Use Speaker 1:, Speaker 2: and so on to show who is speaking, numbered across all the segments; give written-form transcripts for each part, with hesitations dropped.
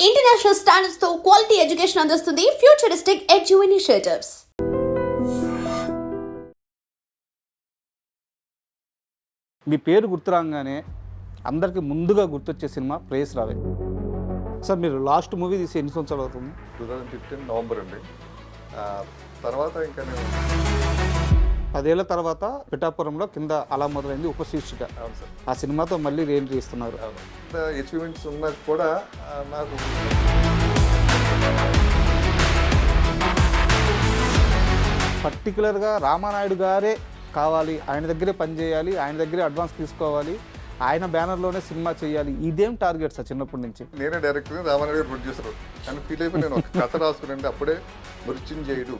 Speaker 1: International standards తో quality education అందిస్తుంది futuristic edu initiatives.
Speaker 2: మీ పేరు గుర్తురాగానే అందరికి ముందుగా గుర్తొచ్చే సినిమా ప్రేయస్ రావే. సార్ మీరు లాస్ట్ మూవీ తీసి ఎన్ని సంవత్సరాలు అవుతుంది?
Speaker 3: 2015 నవంబర్ అండి. తర్వాత ఇంకా నేను
Speaker 2: 10 ఏళ్ల తర్వాత పిఠాపురంలో కింద అలా మొదలైంది ఉపశీర్షిక.
Speaker 3: అవును సార్,
Speaker 2: ఆ సినిమాతో మళ్ళీ రీఎంట్రీ ఇస్తున్నారు.
Speaker 3: అవును. ఇంత అచీవ్మెంట్స్ ఉన్నా కూడా నాకు
Speaker 2: పర్టికులర్గా రామానాయుడు గారే కావాలి, ఆయన దగ్గరే పనిచేయాలి, ఆయన దగ్గరే అడ్వాన్స్ తీసుకోవాలి, ఆయన బ్యానర్లోనే సినిమా చేయాలి, ఇదేం టార్గెట్ సార్ చిన్నప్పటి నుంచి?
Speaker 3: నేనే డైరెక్టర్, రామానాయుడు గారు ప్రొడ్యూసర్ అని ఫీల్ అయిపోయి నేను ఒక కథ రాసుకునండి. అప్పుడే మృత్యుంజయుడు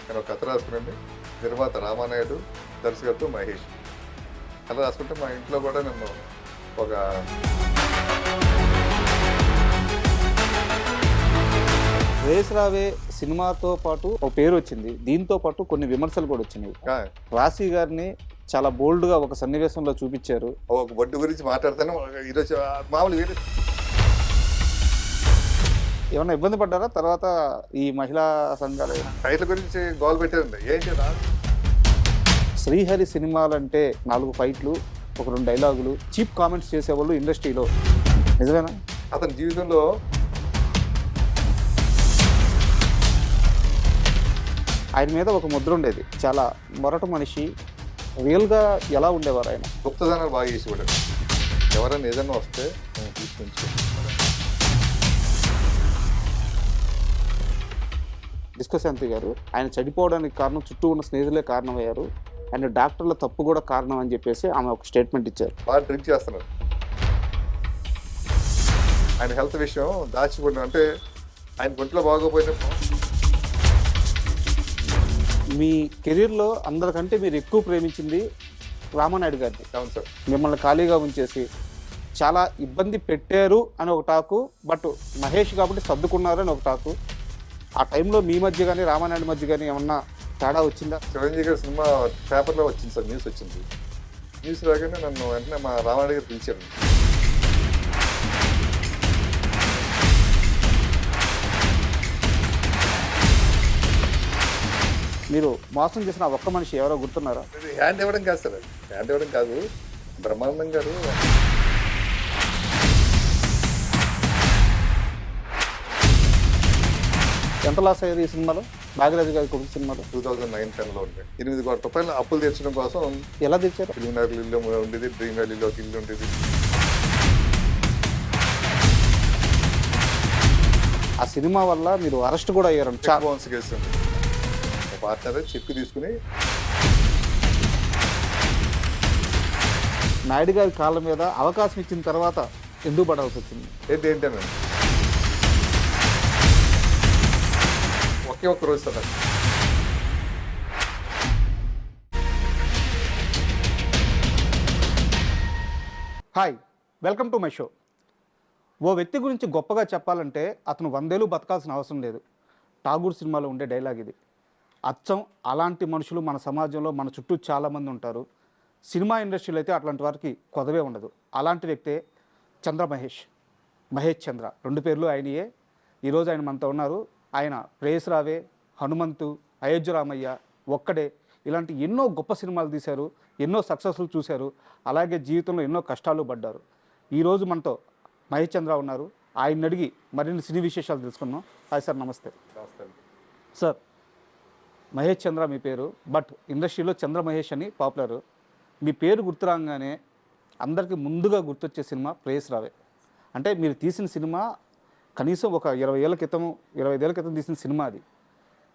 Speaker 3: నేను ఒక కథ రాసుకునండి. నిర్మాత రామానాయుడు, దర్శకత్వం మహేష్. కథ రాసుకుంటే మా ఇంట్లో కూడా నన్ను ఒక
Speaker 2: ప్రేయస్ రావే సినిమాతో పాటు ఒక పేరు వచ్చింది, దీంతో పాటు కొన్ని విమర్శలు కూడా వచ్చినాయి. రాశి గారిని చాలా బోల్డ్గా ఒక సన్నివేశంలో చూపించారు.
Speaker 3: ఒక బొడ్డు గురించి మాట్లాడతాను ఈరోజు. మామూలు వేరే
Speaker 2: ఏమన్నా ఇబ్బంది పడ్డారా తర్వాత ఈ మహిళా సంఘాలు?
Speaker 3: టైటిల్ గురించి గోల్ పెట్టారండి. ఏంటి
Speaker 2: శ్రీహరి సినిమాలంటే 4 ఫైట్లు, ఒక 2 డైలాగులు, చీప్ కామెంట్స్ చేసేవాళ్ళు ఇండస్ట్రీలో, నిజమేనా?
Speaker 3: అతని జీవితంలో
Speaker 2: ఆయన మీద ఒక ముద్ర ఉండేది, చాలా మొరట మనిషి. రియల్గా ఎలా ఉండేవారు ఆయన?
Speaker 3: గుప్తదానాలు బాగా చేసేవాడు. ఎవరైనా ఏదైనా వస్తే నేను తీసుకొచ్చి
Speaker 2: డిస్కశాంతి గారు ఆయన చనిపోవడానికి కారణం చుట్టూ ఉన్న స్నేహితులే కారణమయ్యారు, ఆయన డాక్టర్ల తప్పు కూడా కారణం అని చెప్పేసి ఆమె ఒక స్టేట్మెంట్ ఇచ్చారు.
Speaker 3: బాగా డ్రింక్ చేస్తున్నారు. ఆయన హెల్త్ విషయం దాచిపోయిన అంటే ఆయన ఒంట్లో బాగోపోయినప్పుడు
Speaker 2: మీ కెరీర్లో అందరికంటే మీరు ఎక్కువ ప్రేమించింది రామానాయుడు గారిని.
Speaker 3: అవును సార్.
Speaker 2: మిమ్మల్ని ఖాళీగా ఉంచేసి చాలా ఇబ్బంది పెట్టారు అని ఒక టాకు, బట్ మహేష్ కాబట్టి సర్దుకున్నారు అని ఒక టాకు. ఆ టైంలో మీ మధ్య కానీ రామానాయుడు మధ్య కానీ ఏమన్నా తేడా వచ్చిందా?
Speaker 3: చిరంజీవి గారి సినిమా పేపర్లో వచ్చింది సార్, న్యూస్ వచ్చింది. న్యూస్ రాగానే నన్ను వెంటనే మా రామారావు గారు పిలిచారు.
Speaker 2: మీరు మోసం చేసిన ఒక్క మనిషి ఎవరో గుర్తున్నారా?
Speaker 3: హ్యాండ్ ఇవ్వడం కాదు సార్, హ్యాండ్ ఇవ్వడం కాదు. బ్రహ్మానందం గారు
Speaker 2: ఎంత లాస్ అయ్యేది ఈ సినిమాలో, భాగీరథి గారి కొడుకు సినిమాలో?
Speaker 3: 2009-10లో ఉండే 8 కోట్ల రూపాయలు అప్పులు తీర్చడం కోసం
Speaker 2: ఎలా తెచ్చారు?
Speaker 3: ఫిలింనగర్ ఇల్లు ఉండేది, డ్రీమ్ వ్యాలీలో ఒక ఇల్లు ఉండేది.
Speaker 2: ఆ సినిమా వల్ల మీరు అరెస్ట్ కూడా అయ్యారంట.
Speaker 3: చెక్ బౌన్స్ కేసు ఉంది. ఒక పార్ట్నర్ చెక్ తీసుకుని
Speaker 2: నాయుడు గారి కాళ్ళ మీద అవకాశం ఇచ్చిన తర్వాత ఎందుకు పడాల్సి వచ్చింది?
Speaker 3: ఏంటంటే ఒకే ఒక్క రోజు sir.
Speaker 2: Hi, welcome to my show. ఓ వ్యక్తి గురించి గొప్పగా చెప్పాలంటే అతను 100 ఏళ్ళు బతకాల్సిన అవసరం లేదు. ఠాగూర్ సినిమాలో ఉండే డైలాగ్ ఇది. అచ్చం అలాంటి మనుషులు మన సమాజంలో మన చుట్టూ చాలామంది ఉంటారు. సినిమా ఇండస్ట్రీలో అయితే అట్లాంటి వారికి కొదవే ఉండదు. అలాంటి వ్యక్తే చంద్ర మహేష్ చంద్ర, 2 పేర్లు ఆయనయే. ఈరోజు ఆయన మనతో ఉన్నారు. ఆయన ప్రేయస్ రావే, హనుమంతు, అయోధ్య రామయ్య, ఒక్కడే, ఇలాంటి ఎన్నో గొప్ప సినిమాలు తీశారు, ఎన్నో సక్సెస్లు చూశారు, అలాగే జీవితంలో ఎన్నో కష్టాలు పడ్డారు. ఈరోజు మనతో మహేష్ చంద్ర ఉన్నారు. ఆయన అడిగి మరిన్ని సినీ విశేషాలు తెలుసుకున్నాం. హాయ్ సార్, నమస్తే. సార్, మహేష్ చంద్ర మీ పేరు, బట్ ఇండస్ట్రీలో చంద్ర మహేష్ అని పాపులర్. మీ పేరు గుర్తురాగానే అందరికీ ముందుగా గుర్తొచ్చే సినిమా ప్రేయస్ రావే. అంటే మీరు తీసిన సినిమా కనీసం ఒక 25 ఏళ్ళ క్రితం తీసిన సినిమా అది.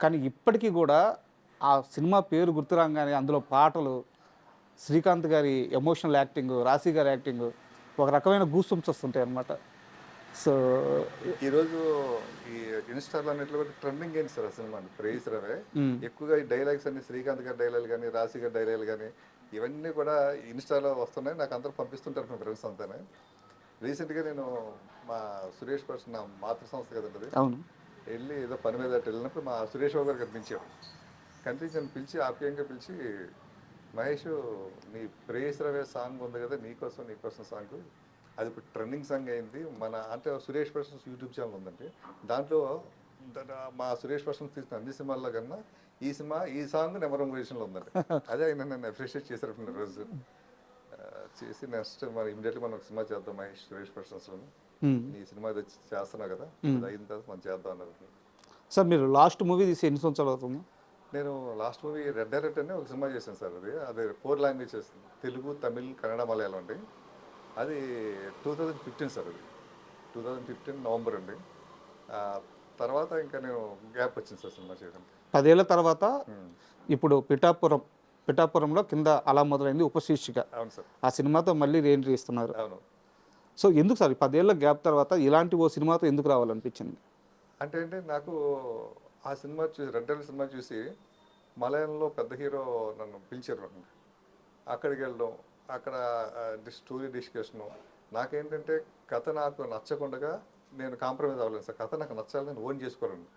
Speaker 2: కానీ ఇప్పటికీ కూడా ఆ సినిమా పేరు గుర్తురాగానే అందులో పాటలు, శ్రీకాంత్ గారి ఎమోషనల్ యాక్టింగ్, రాశి గారి యాక్టింగ్, ఒక రకమైన గూస్బంప్స్ వస్తుంటాయి అన్నమాట. సో
Speaker 3: ఈరోజు ఈ ఇన్స్టాలో అన్నింటిలో కూడా ట్రెండింగ్ ఏంటి సార్ ఆ సినిమా ప్రేయస్ రావే. ఎక్కువగా ఈ డైలాగ్స్ అన్ని శ్రీకాంత్ గారి డైలాగ్ కానీ, రాశి గారి డైలాగ్ కానీ, ఇవన్నీ కూడా ఇన్స్టాలో వస్తున్నాయి. నాకు అందరూ పంపిస్తుంటారు మా ఫ్రెండ్స్ అంతానే. రీసెంట్గా నేను మా సురేష్ పర్సన్, నా మాతృ సంస్థ కదండి,
Speaker 2: అవును,
Speaker 3: వెళ్ళి ఏదో పని మీద వెళ్ళినప్పుడు మా సురేష్ బాబు గారు కనిపించాను. పిలిచి ఆప్యాయంగా పిలిచి, మహేష్ నీ ప్రేయస్ రావే సాంగ్ ఉంది కదా, నీకోసం సాంగ్ అది ఇప్పుడు ట్రెండింగ్ సాంగ్ అయింది. మన అంటే సురేష్ ప్రసన్స్ యూట్యూబ్ ఛానల్ ఉందండి. దాంట్లో మా సురేష్ ప్రసన్స్ తీసిన అన్ని సినిమాల్లో కన్నా ఈ సాంగ్ నెంబర్ 1 పొజిషన్లో ఉందండి. అదే ఆయన నన్ను అప్రిషియేట్ చేశారు రోజు. చేసి నెక్స్ట్ మనం ఇమీడియట్లీ మనం ఒక సినిమా చేద్దాం మహేష్ సురేష్ ప్రసన్స్లో. ఈ సినిమా ఇది చేస్తున్నావు కదా, అది అయిన తర్వాత మనం చేద్దాం అన్నారు.
Speaker 2: సార్ మీరు లాస్ట్ మూవీ తీసి ఎన్ని సంవత్సరాలు అవుతుంది?
Speaker 3: నేను లాస్ట్ మూవీ రెడ్ డైరెక్ట్ అని ఒక సినిమా చేశాను సార్. అది 4 లాంగ్వేజెస్, తెలుగు, తమిళ్, కన్నడ, మలయాళం అండి. అది 2015 సార్. అది 2015 నవంబర్ అండి. తర్వాత ఇంకా నేను గ్యాప్ వచ్చింది సార్ సినిమా చేయడానికి.
Speaker 2: 10 ఏళ్ల తర్వాత ఇప్పుడు పిఠాపురంలో కింద అలా మొదలైంది ఉపశీర్షిక.
Speaker 3: అవును సార్.
Speaker 2: ఆ సినిమాతో మళ్ళీ రీఎంట్రీ ఇస్తున్నారు.
Speaker 3: అవును.
Speaker 2: సో ఎందుకు సార్ 10 ఏళ్ల గ్యాప్ తర్వాత ఇలాంటి ఓ సినిమాతో ఎందుకు రావాలనిపించింది?
Speaker 3: అంటే నాకు ఆ సినిమా చూసి, రెడ్ డైరెక్ట్ సినిమా చూసి మలయాళంలో పెద్ద హీరో నన్ను పిలిచారు. అక్కడికి వెళ్ళడం, అక్కడ స్టోరీ డిస్కషను. నాకేంటంటే కథ నాకు నచ్చకుండా నేను కాంప్రమైజ్ అవ్వలేదు సార్. కథ నాకు నచ్చాలి, నేను ఓన్ చేసుకోలేను.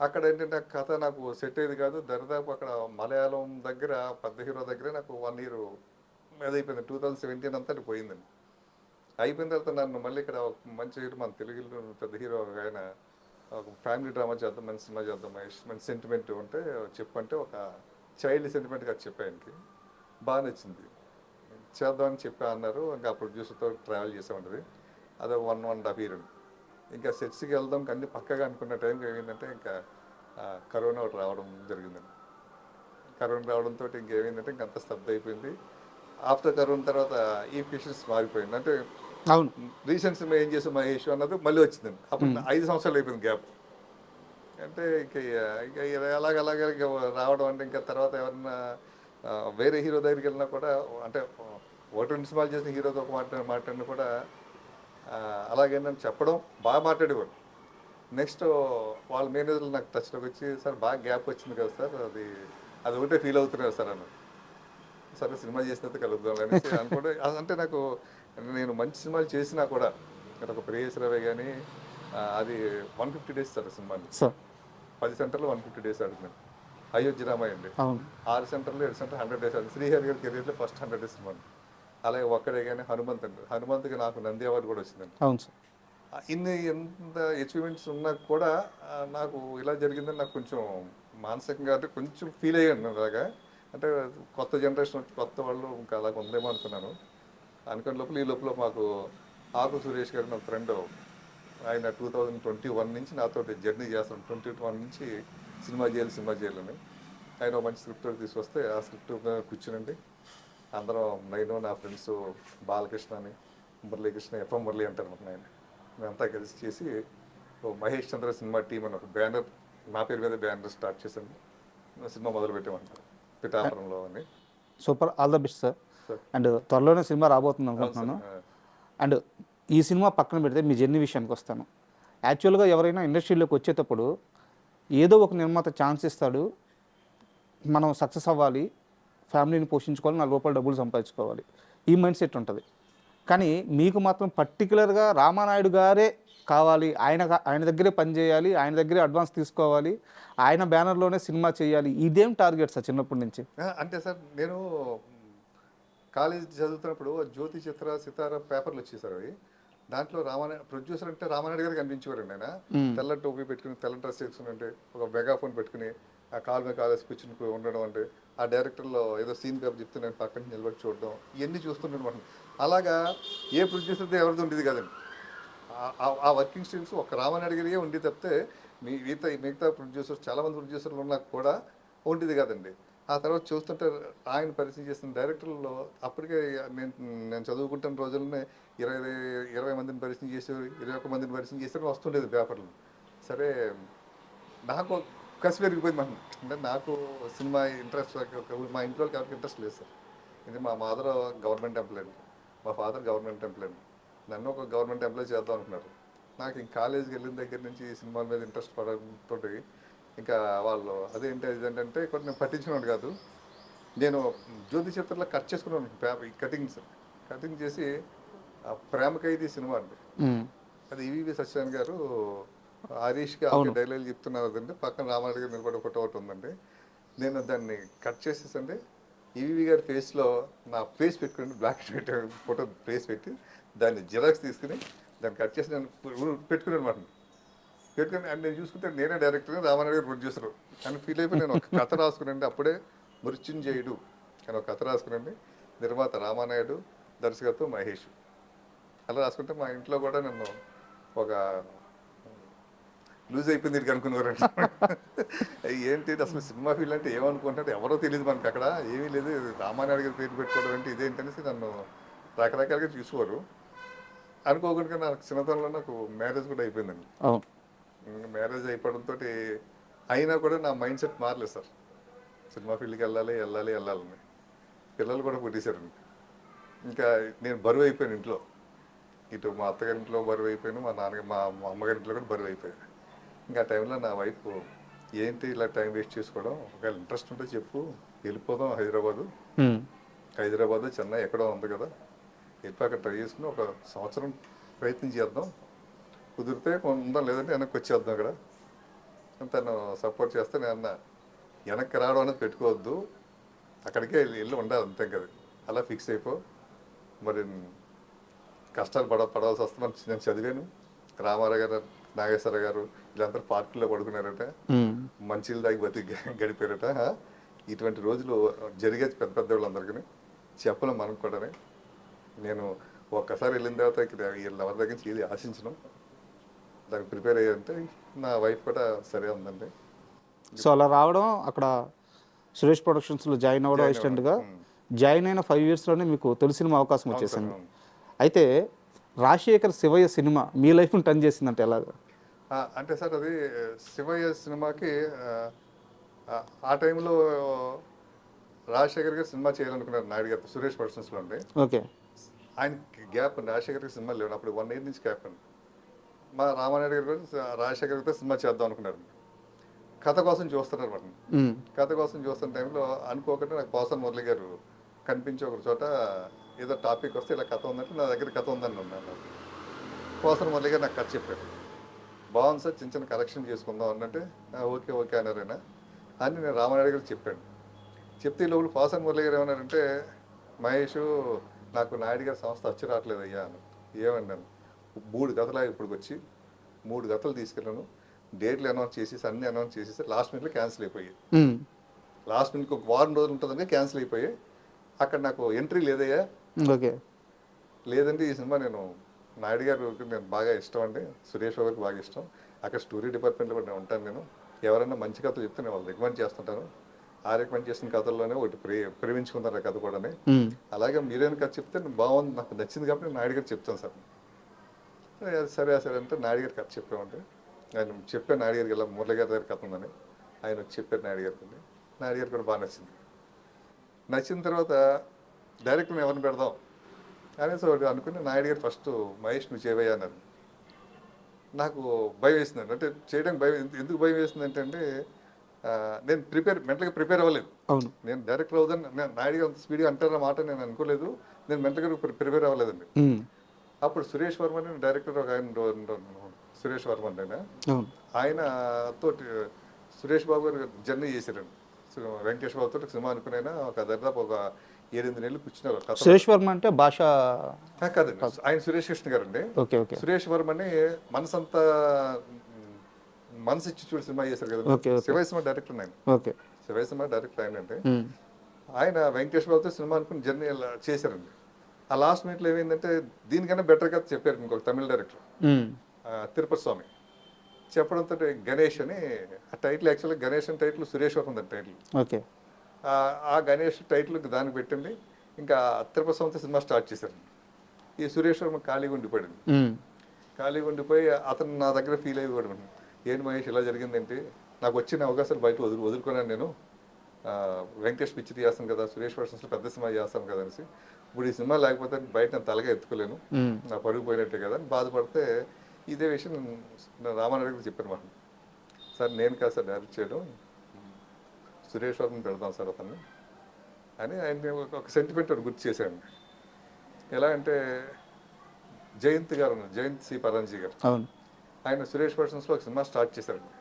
Speaker 3: అక్కడ ఏంటంటే కథ నాకు సెట్ అయ్యేది కాదు. దరిదాపు అక్కడ మలయాళం దగ్గర పెద్ద హీరో దగ్గర నాకు 1 year అది అయిపోయింది. 2017 అంతా పోయిందండి. అయిపోయిన తర్వాత నన్ను మళ్ళీ ఇక్కడ మంచి హీరో, మన తెలుగులో పెద్ద హీరో ఆయన, ఒక ఫ్యామిలీ డ్రామా చేద్దాం, మంచి సినిమా చేద్దాం, మంచి సెంటిమెంట్ ఉంటే చెప్పంటే ఒక చైల్డ్ సెంటిమెంట్గా చెప్పానికి బాగా నచ్చింది. చేద్దామని చెప్పా అన్నారు. ఇంకా ఆ ప్రొడ్యూసర్తో ట్రావెల్ చేసామండి. అదే 1.5 year. ఇంకా సెట్స్కి వెళ్దాం అన్ని పక్కగా అనుకున్న టైంకి ఏమైందంటే ఇంకా కరోనా ఒకటి రావడం జరిగిందండి. కరోనా రావడంతో ఇంకేమైందంటే ఇంకంత స్తబ్ద అయిపోయింది. ఆఫ్టర్ కరోనా తర్వాత ఈ ఫిషన్స్ మారిపోయింది. అంటే
Speaker 2: అవును,
Speaker 3: రీసెంట్ సినిమా ఏం చేసాం మహేష్ అన్నది మళ్ళీ వచ్చిందండి. అప్పుడు 5 సంవత్సరాలు అయిపోయింది గ్యాప్. అంటే ఇంకా అలాగ రావడం అంటే ఇంకా తర్వాత ఎవరన్నా వేరే హీరో దగ్గరికి వెళ్ళినా కూడా, అంటే 1-2 సినిమాలు చేసిన హీరోతో ఒక మాట్లాడినా కూడా అలాగేంటని చెప్పడం, బాగా మాట్లాడేవారు. నెక్స్ట్ వాళ్ళ మేనేజర్లు నాకు టచ్లోకి వచ్చి, సార్ బాగా గ్యాప్ వచ్చింది కదా సార్, అది ఒకటే ఫీల్ అవుతున్నారు సార్ అన్నారు. సరే సినిమా చేసినంత కలుద్దాం అనేసి అనుకుంటే, అంటే నాకు నేను మంచి సినిమాలు చేసినా కూడా, అంటే ఒక ప్రేయస్ రవి కానీ అది 150 days సార్ సినిమాని. 10 సెంటర్లో 150 days ఆడుతున్నాను. అయోధ్య రామాయ అండి 6 సెంటర్లో 7 సెంటర్ 100 days ఆడింది. శ్రీహరి గారి కెరీర్లో ఫస్ట్ 100 days సినిమా. అలాగే ఒక్కడే కానీ హనుమంత్ అండి, హనుమంత్కి నాకు నంది అవార్డు కూడా వచ్చిందండి.
Speaker 2: అవును సార్.
Speaker 3: ఎంత అచీవ్మెంట్స్ ఉన్నా కూడా నాకు ఇలా జరిగిందని నాకు కొంచెం మానసికంగా అంటే కొంచెం ఫీల్ అయ్యాను. అలాగా అంటే కొత్త జనరేషన్ వచ్చి కొత్త వాళ్ళు ఇంకా అలాగ ఉందేమో అనుకున్నాను. అనుకున్న లోపల ఈ లోపల మాకు ఆకు సురేష్ గారు నా ఫ్రెండ్, ఆయన 2021 నుంచి నాతో జర్నీ చేస్తాను. 2021 నుంచి సినిమా చేయాలని ఆయన మంచి స్క్రిప్ట్ తీసుకొస్తే ఆ స్క్రిప్ట్ కూర్చునండి అందరం, నేను నా ఫ్రెండ్స్ బాలకృష్ణ అని, మురళీకృష్ణ, ఎఫ్ఎం మురళి అంటారు ఆయన, మేమంతా కలిసి చేసి మహేష్ చంద్ర సినిమా టీం అని ఒక బ్యానర్, నా పేరు మీద బ్యానర్ స్టార్ట్ చేశాను. సినిమా మొదలు పెట్టామంటారు పిఠాపురంలో అని.
Speaker 2: Super, all the best sir. And త్వరలోనే సినిమా రాబోతుంది అనుకుంటున్నాను. అండ్ ఈ సినిమా పక్కన పెడితే మీ జర్నీ విషయానికి వస్తాను. యాక్చువల్గా ఎవరైనా ఇండస్ట్రీలోకి వచ్చేటప్పుడు ఏదో ఒక నిర్మాత ఛాన్స్ ఇస్తాడు, మనం సక్సెస్ అవ్వాలి, ఫ్యామిలీని పోషించుకోవాలి, 4 రూపాయలు డబ్బులు సంపాదించుకోవాలి, ఈ మైండ్ సెట్ ఉంటుంది. కానీ మీకు మాత్రం పర్టికులర్గా రామానాయుడు గారే కావాలి, ఆయన దగ్గరే పనిచేయాలి, ఆయన దగ్గరే అడ్వాన్స్ తీసుకోవాలి, ఆయన బ్యానర్లోనే సినిమా చేయాలి, ఇదేం టార్గెట్ సార్ చిన్నప్పటి నుంచి?
Speaker 3: అంటే సార్ నేను కాలేజ్ చదువుతున్నప్పుడు జ్యోతి చిత్ర సితార పేపర్లు వచ్చేసారు. అవి దాంట్లో ప్రొడ్యూసర్ అంటే రామానాయుడు గారికి కనిపించేవారండి. ఆయన తెల్ల టోపీ పెట్టుకుని, తెల్ల డ్రెస్ వేసుకుని, అంటే ఒక మెగాఫోన్ పెట్టుకుని ఆ కాలు మీద కాలేసి కూర్చుని ఉండడం, అంటే ఆ డైరెక్టర్లో ఏదో సీన్ పేపర్ చెప్తే నేను పక్కన నిలబడి చూడడం, ఇవన్నీ చూస్తుంటాను. అలాగా ఏ ప్రొడ్యూసర్తో ఎవరిది ఉండేది కదండి. ఆ వర్కింగ్ స్టైల్స్ ఒక రామానాయుడు గారికే ఉండి తప్పితే మిగతా ప్రొడ్యూసర్స్, చాలామంది ప్రొడ్యూసర్లు ఉన్నా కూడా ఉండేది కదండి. ఆ తర్వాత చూస్తుంటే ఆయన పరిచయం చేసిన డైరెక్టర్లలో అప్పటికే నేను చదువుకుంటున్న రోజుల్లోనే 20 మందిని పరిచయం చేసేవారు, 21 మందిని పరిచయం చేసేవారు వస్తుండేది పేపర్లు. సరే నాకు కసి పెరిగిపోయింది. అంటే నాకు సినిమా ఇంట్రెస్ట్, మా ఇంట్లో ఎవరికి ఇంట్రెస్ట్ లేదు సార్. ఇది మా మదర్ గవర్నమెంట్ ఎంప్లాయ్, మా ఫాదర్ గవర్నమెంట్ ఎంప్లాయ్. నన్ను ఒక గవర్నమెంట్ ఎంప్లాయ్ చేద్దాం అనుకున్నారు. నాకు ఇంక కాలేజీకి వెళ్ళిన దగ్గర నుంచి సినిమాల మీద ఇంట్రెస్ట్ పడడంతో ఇంకా వాళ్ళు ఇదేంటంటే కొన్ని నేను పట్టించుకున్నాను కాదు. నేను జ్యోతి చిత్రంలో కట్ చేసుకున్నాను కటింగ్ చేసి ప్రేమ ఖైదీ సినిమా అండి. అది ఈవీవి సత్యనారాయణ గారు హరీష్కి డైలాగ్ చెప్తున్నారు అదండి. పక్కన రామారెడ్డి గారు నిలబడి ఒకటి ఉందండి. నేను దాన్ని కట్ చేసేసండి ఈవీవి గారి ఫేస్లో నా ఫేస్ పెట్టుకుని black and white photo face పెట్టి దాన్ని జిరాక్స్ తీసుకుని దాన్ని కట్ చేసి నేను పెట్టుకున్నాను అనమాట. పెట్టుకుని అండ్ నేను చూసుకుంటే నేనే డైరెక్టర్, రామానాయుడు గారు ప్రొడ్యూసర్ అని ఫీల్ అయిపోయి నేను ఒక కథ రాసుకునండి. అప్పుడే మృత్యుంజయుడు అని ఒక కథ రాసుకునండి. నిర్మాత రామానాయుడు, దర్శకత్వం మహేష్. అలా రాసుకుంటే మా ఇంట్లో కూడా నన్ను ఒక లూజ్ అయిపోయింది ఇది అనుకునేవారండి. ఏంటి అసలు సినిమా ఫీల్డ్ అంటే ఏమనుకుంటున్నారు, ఎవరో తెలియదు మనకి, అక్కడ ఏమీ లేదు, రామానాయుడు గారి పేరు పెట్టుకోవడం అంటే ఇదేంటనేసి నన్ను రకరకాలుగా చూసుకోరు. అనుకోకుండా నాకు చిన్నతనంలో నాకు మ్యారేజ్ కూడా అయిపోయిందండి. మ్యారేజ్ అయిపోవడంతో అయినా కూడా నా మైండ్ సెట్ మారలేదు సార్. సినిమా ఫీల్డ్కి వెళ్ళాలని పిల్లలు కూడా పుట్టేశారండి. ఇంకా నేను బరువు అయిపోయాను ఇంట్లో. ఇటు మా అత్తగారి ఇంట్లో బరువు అయిపోయాను, మా అమ్మగారి ఇంట్లో కూడా బరువు అయిపోయాను. ఇంకా ఆ టైంలో నా వైఫ్, ఏంటి ఇలా టైం వేస్ట్ చేసుకోవడం, ఒకవేళ ఇంట్రెస్ట్ ఉంటే చెప్పు, వెళ్ళిపోదాం హైదరాబాదు చెన్నై ఎక్కడో ఉంది కదా, వెళ్ళి అక్కడ ట్రై చేసుకుని ఒక సంవత్సరం ప్రయత్నం చేద్దాం, కుదిరితే ఉందాం, లేదంటే వెనక్కి వచ్చేద్దాం. అక్కడ తను సపోర్ట్ చేస్తే నేను అన్న, వెనక్కి రావడం అనేది పెట్టుకోవద్దు, అక్కడికే వెళ్ళి ఉండాలి అంతే కదా, అలా ఫిక్స్ అయిపో. మరి కష్టాలు పడవలసి వస్తుందని నేను చదివాను. రామారావు గారు, నాగేశ్వర గారు వీళ్ళందరూ పార్కుల్లో పడుకున్నారట, మంచిలు దాగి బతికి గడిపారట. ఇటువంటి రోజులు జరిగేది పెద్ద వాళ్ళందరికీ చెప్పలేం మనకు కూడా. నేను ఒక్కసారి వెళ్ళిన తర్వాత ఇక్కడ వీళ్ళెవరి దగ్గర నుంచి ఏది ఆశించను, దానికి ప్రిపేర్ అయ్యారంటే నా వైఫ్ కూడా సరే ఉందండి.
Speaker 2: సో అలా రావడం, అక్కడ సురేష్ ప్రొడక్షన్స్లో జాయిన్ అవ్వడం, అసిస్టెంట్గా జాయిన్ అయిన 5 yearsలోనే మీకు తొలి సినిమా అవకాశం వచ్చేసింది. అయితే రాజశేఖర్ శివయ్య సినిమా మీ లైఫ్ని టర్న్ చేసిందంటే ఎలాగా?
Speaker 3: అంటే సార్ అది శివయ్య సినిమాకి ఆ టైంలో రాజశేఖర్ గారు సినిమా చేయాలనుకున్నారు నాయుడు గారు, సురేష్ ప్రొడక్షన్స్లో ఉండి.
Speaker 2: ఓకే.
Speaker 3: ఆయనకి గ్యాప్ అండి, రాజశేఖర్ గారికి సినిమా లేవు అప్పుడు, 1 year నుంచి గ్యాప్ అండి. మా రామానాయుడు గారు కూడా రాజశేఖర్ గారితో సినిమా చేద్దాం అనుకున్నారు. కథ కోసం చూస్తున్నారు అనమాట. కథ కోసం చూస్తున్న టైంలో అనుకోకుండా నాకు పోసన్ మురళి గారు కనిపించి ఒక చోట ఏదో టాపిక్ వస్తే ఇలా కథ ఉందంటే నా దగ్గర కథ ఉందని ఉన్నాను. పోసన్ మురళి గారు నాకు కథ చెప్పారు. బాగుంది సార్, చిన్న చిన్న కరెక్షన్ చేసుకుందాం అన్నట్టు ఓకే అన్నారైనా అని నేను రామానాయుడు గారికి చెప్పాను. చెప్తే లోపల పోసన్ మురళి గారు ఏమన్నారంటే, మహేష్ నాకు నాయుడు గారి సంస్థ వచ్చి రావట్లేదు అయ్యా అని. ఏమన్నాను, 3 కథలు ఇప్పుడు వచ్చి 3 కథలు తీసుకెళ్ళాను, డేట్లు అనౌన్స్ చేసేసి అన్ని అనౌన్స్ చేసేసి లాస్ట్ మినిట్లో క్యాన్సిల్ అయిపోయాయి. లాస్ట్ మినిట్కి ఒక వారం రోజులు ఉంటుందని క్యాన్సిల్ అయిపోయాయి. అక్కడ నాకు ఎంట్రీ లేదయ్యా.
Speaker 2: ఓకే.
Speaker 3: లేదంటే ఈ సినిమా నేను నాయుడు గారికి నేను బాగా ఇష్టం అండి, సురేష్ బాబుకి బాగా ఇష్టం, అక్కడ స్టోరీ డిపార్ట్మెంట్లో కూడా నేను ఉంటాను. నేను ఎవరైనా మంచి కథలు చెప్తే నేను వాళ్ళు రికమెండ్ చేస్తుంటాను. ఆ రికమెండ్ చేసిన కథల్లోనే ఒకటి ప్రేమించుకున్నారు ఆ కథ కూడా. అలాగే మీరేమైనా కథ చెప్తే బాగుంది, నాకు నచ్చింది కాబట్టి నేను నాయుడు గారికి చెప్తాను సార్. సరే అంటే నాయుడు గారికి కథ చెప్పామంటే ఆయన చెప్పాను నాయుడు గారికి, ఇలా మురళి గారి దగ్గర కథ ఉందని ఆయన వచ్చి చెప్పారు నాయుడు గారికి. నాయుడు గారికి కూడా బాగా నచ్చింది. నచ్చిన తర్వాత డైరెక్ట్గా ఎవరిని పెడదాం అనేసి అనుకుని నాయుడు గారు ఫస్ట్ మహేష్ నువ్వు చేయవయ్యా అన్నారు. నాకు భయం వేసిందండి, అంటే చేయడానికి భయం. ఎందుకు భయం వేసిందంటే అండి, నేను మెంటల్గా ప్రిపేర్ అవ్వలేదు. నేను డైరెక్టర్ అవుదని నాయుడు గారు అంత స్పీడ్గా అంటారన్న మాట నేను అనుకోలేదు. నేను మెంటల్గా ప్రిపేర్ అవ్వలేదండి. అప్పుడు సురేష్ వర్మని డైరెక్టర్ ఒక ఆయన, సురేష్ వర్మన్ ఆయన తోటి సురేష్ బాబు గారు జర్నీ చేశారండి. వెంకటేష్ బాబు తోటి సినిమా అనుకునైనా ఒక దాదాపు ఒక 7-8 నెలలు కూర్చున్నారు.
Speaker 2: సురేష్ వర్మ అంటే భాష
Speaker 3: కాదండి, ఆయన సురేష్ కృష్ణ గారు అండి. సురేష్ వర్మని మనసు ఇచ్చి చూడు సినిమా చేశారు కదా, శివయ్య సినిమా డైరెక్టర్ ఆయన. శివయ్య సినిమా డైరెక్టర్ ఆయన అంటే ఆయన వెంకటేష్ బాబుతో సినిమా అనుకుని జర్నీ చేశారండి. ఆ లాస్ట్ మినిట్లో ఏమైందంటే దీనికన్నా బెటర్ గా చెప్పారు ఇంకొక తమిళ డైరెక్టర్ తిరుపతి స్వామి చెప్పడంతో గణేష్ అని ఆ టైటిల్, యాక్చువల్గా గణేష్ అని title Suresh Varma title.
Speaker 2: Okay.
Speaker 3: ఆ గణేష్ టైటిల్ దానికి పెట్టండి. ఇంకా తిరుపతి స్వామితో సినిమా స్టార్ట్ చేశారు. ఈ సురేష్ వర్మ ఖాళీగా ఉండిపోయాడు. ఖాళీగా ఉండిపోయి అతను నా దగ్గర ఫీల్ అయిపోయాడు, ఏంటి మహేష్ ఇలా జరిగిందేంటి, నాకు వచ్చిన అవకాశాలు బయట వదులుకున్నాను నేను, వెంకటేష్ పిక్చర్ చేస్తాను కదా, సురేష్ వర్షన్స్లో పెద్ద సినిమా చేస్తాను కదా అనేసి, ఇప్పుడు ఈ సినిమా లేకపోతే బయట నేను తలగా ఎత్తుకోలేను, నా పరుగు పోయినట్టే కదా అని బాధపడితే ఇదే విషయం నేను రామానాయుడు చెప్పాను మాట. సార్ నేను కాదు సార్ డైరెక్ట్ చేయడం, సురేష్ వర్మని పెడతాం సార్ అతన్ని అని ఆయన ఒక సెంటిమెంట్ గుర్తు చేశాను. ఎలా అంటే జయంత్ గారు, జయంత్ సి పరంజీ గారు, ఆయన సురేష్ పర్సన్స్లో ఒక సినిమా స్టార్ట్ చేశారండి.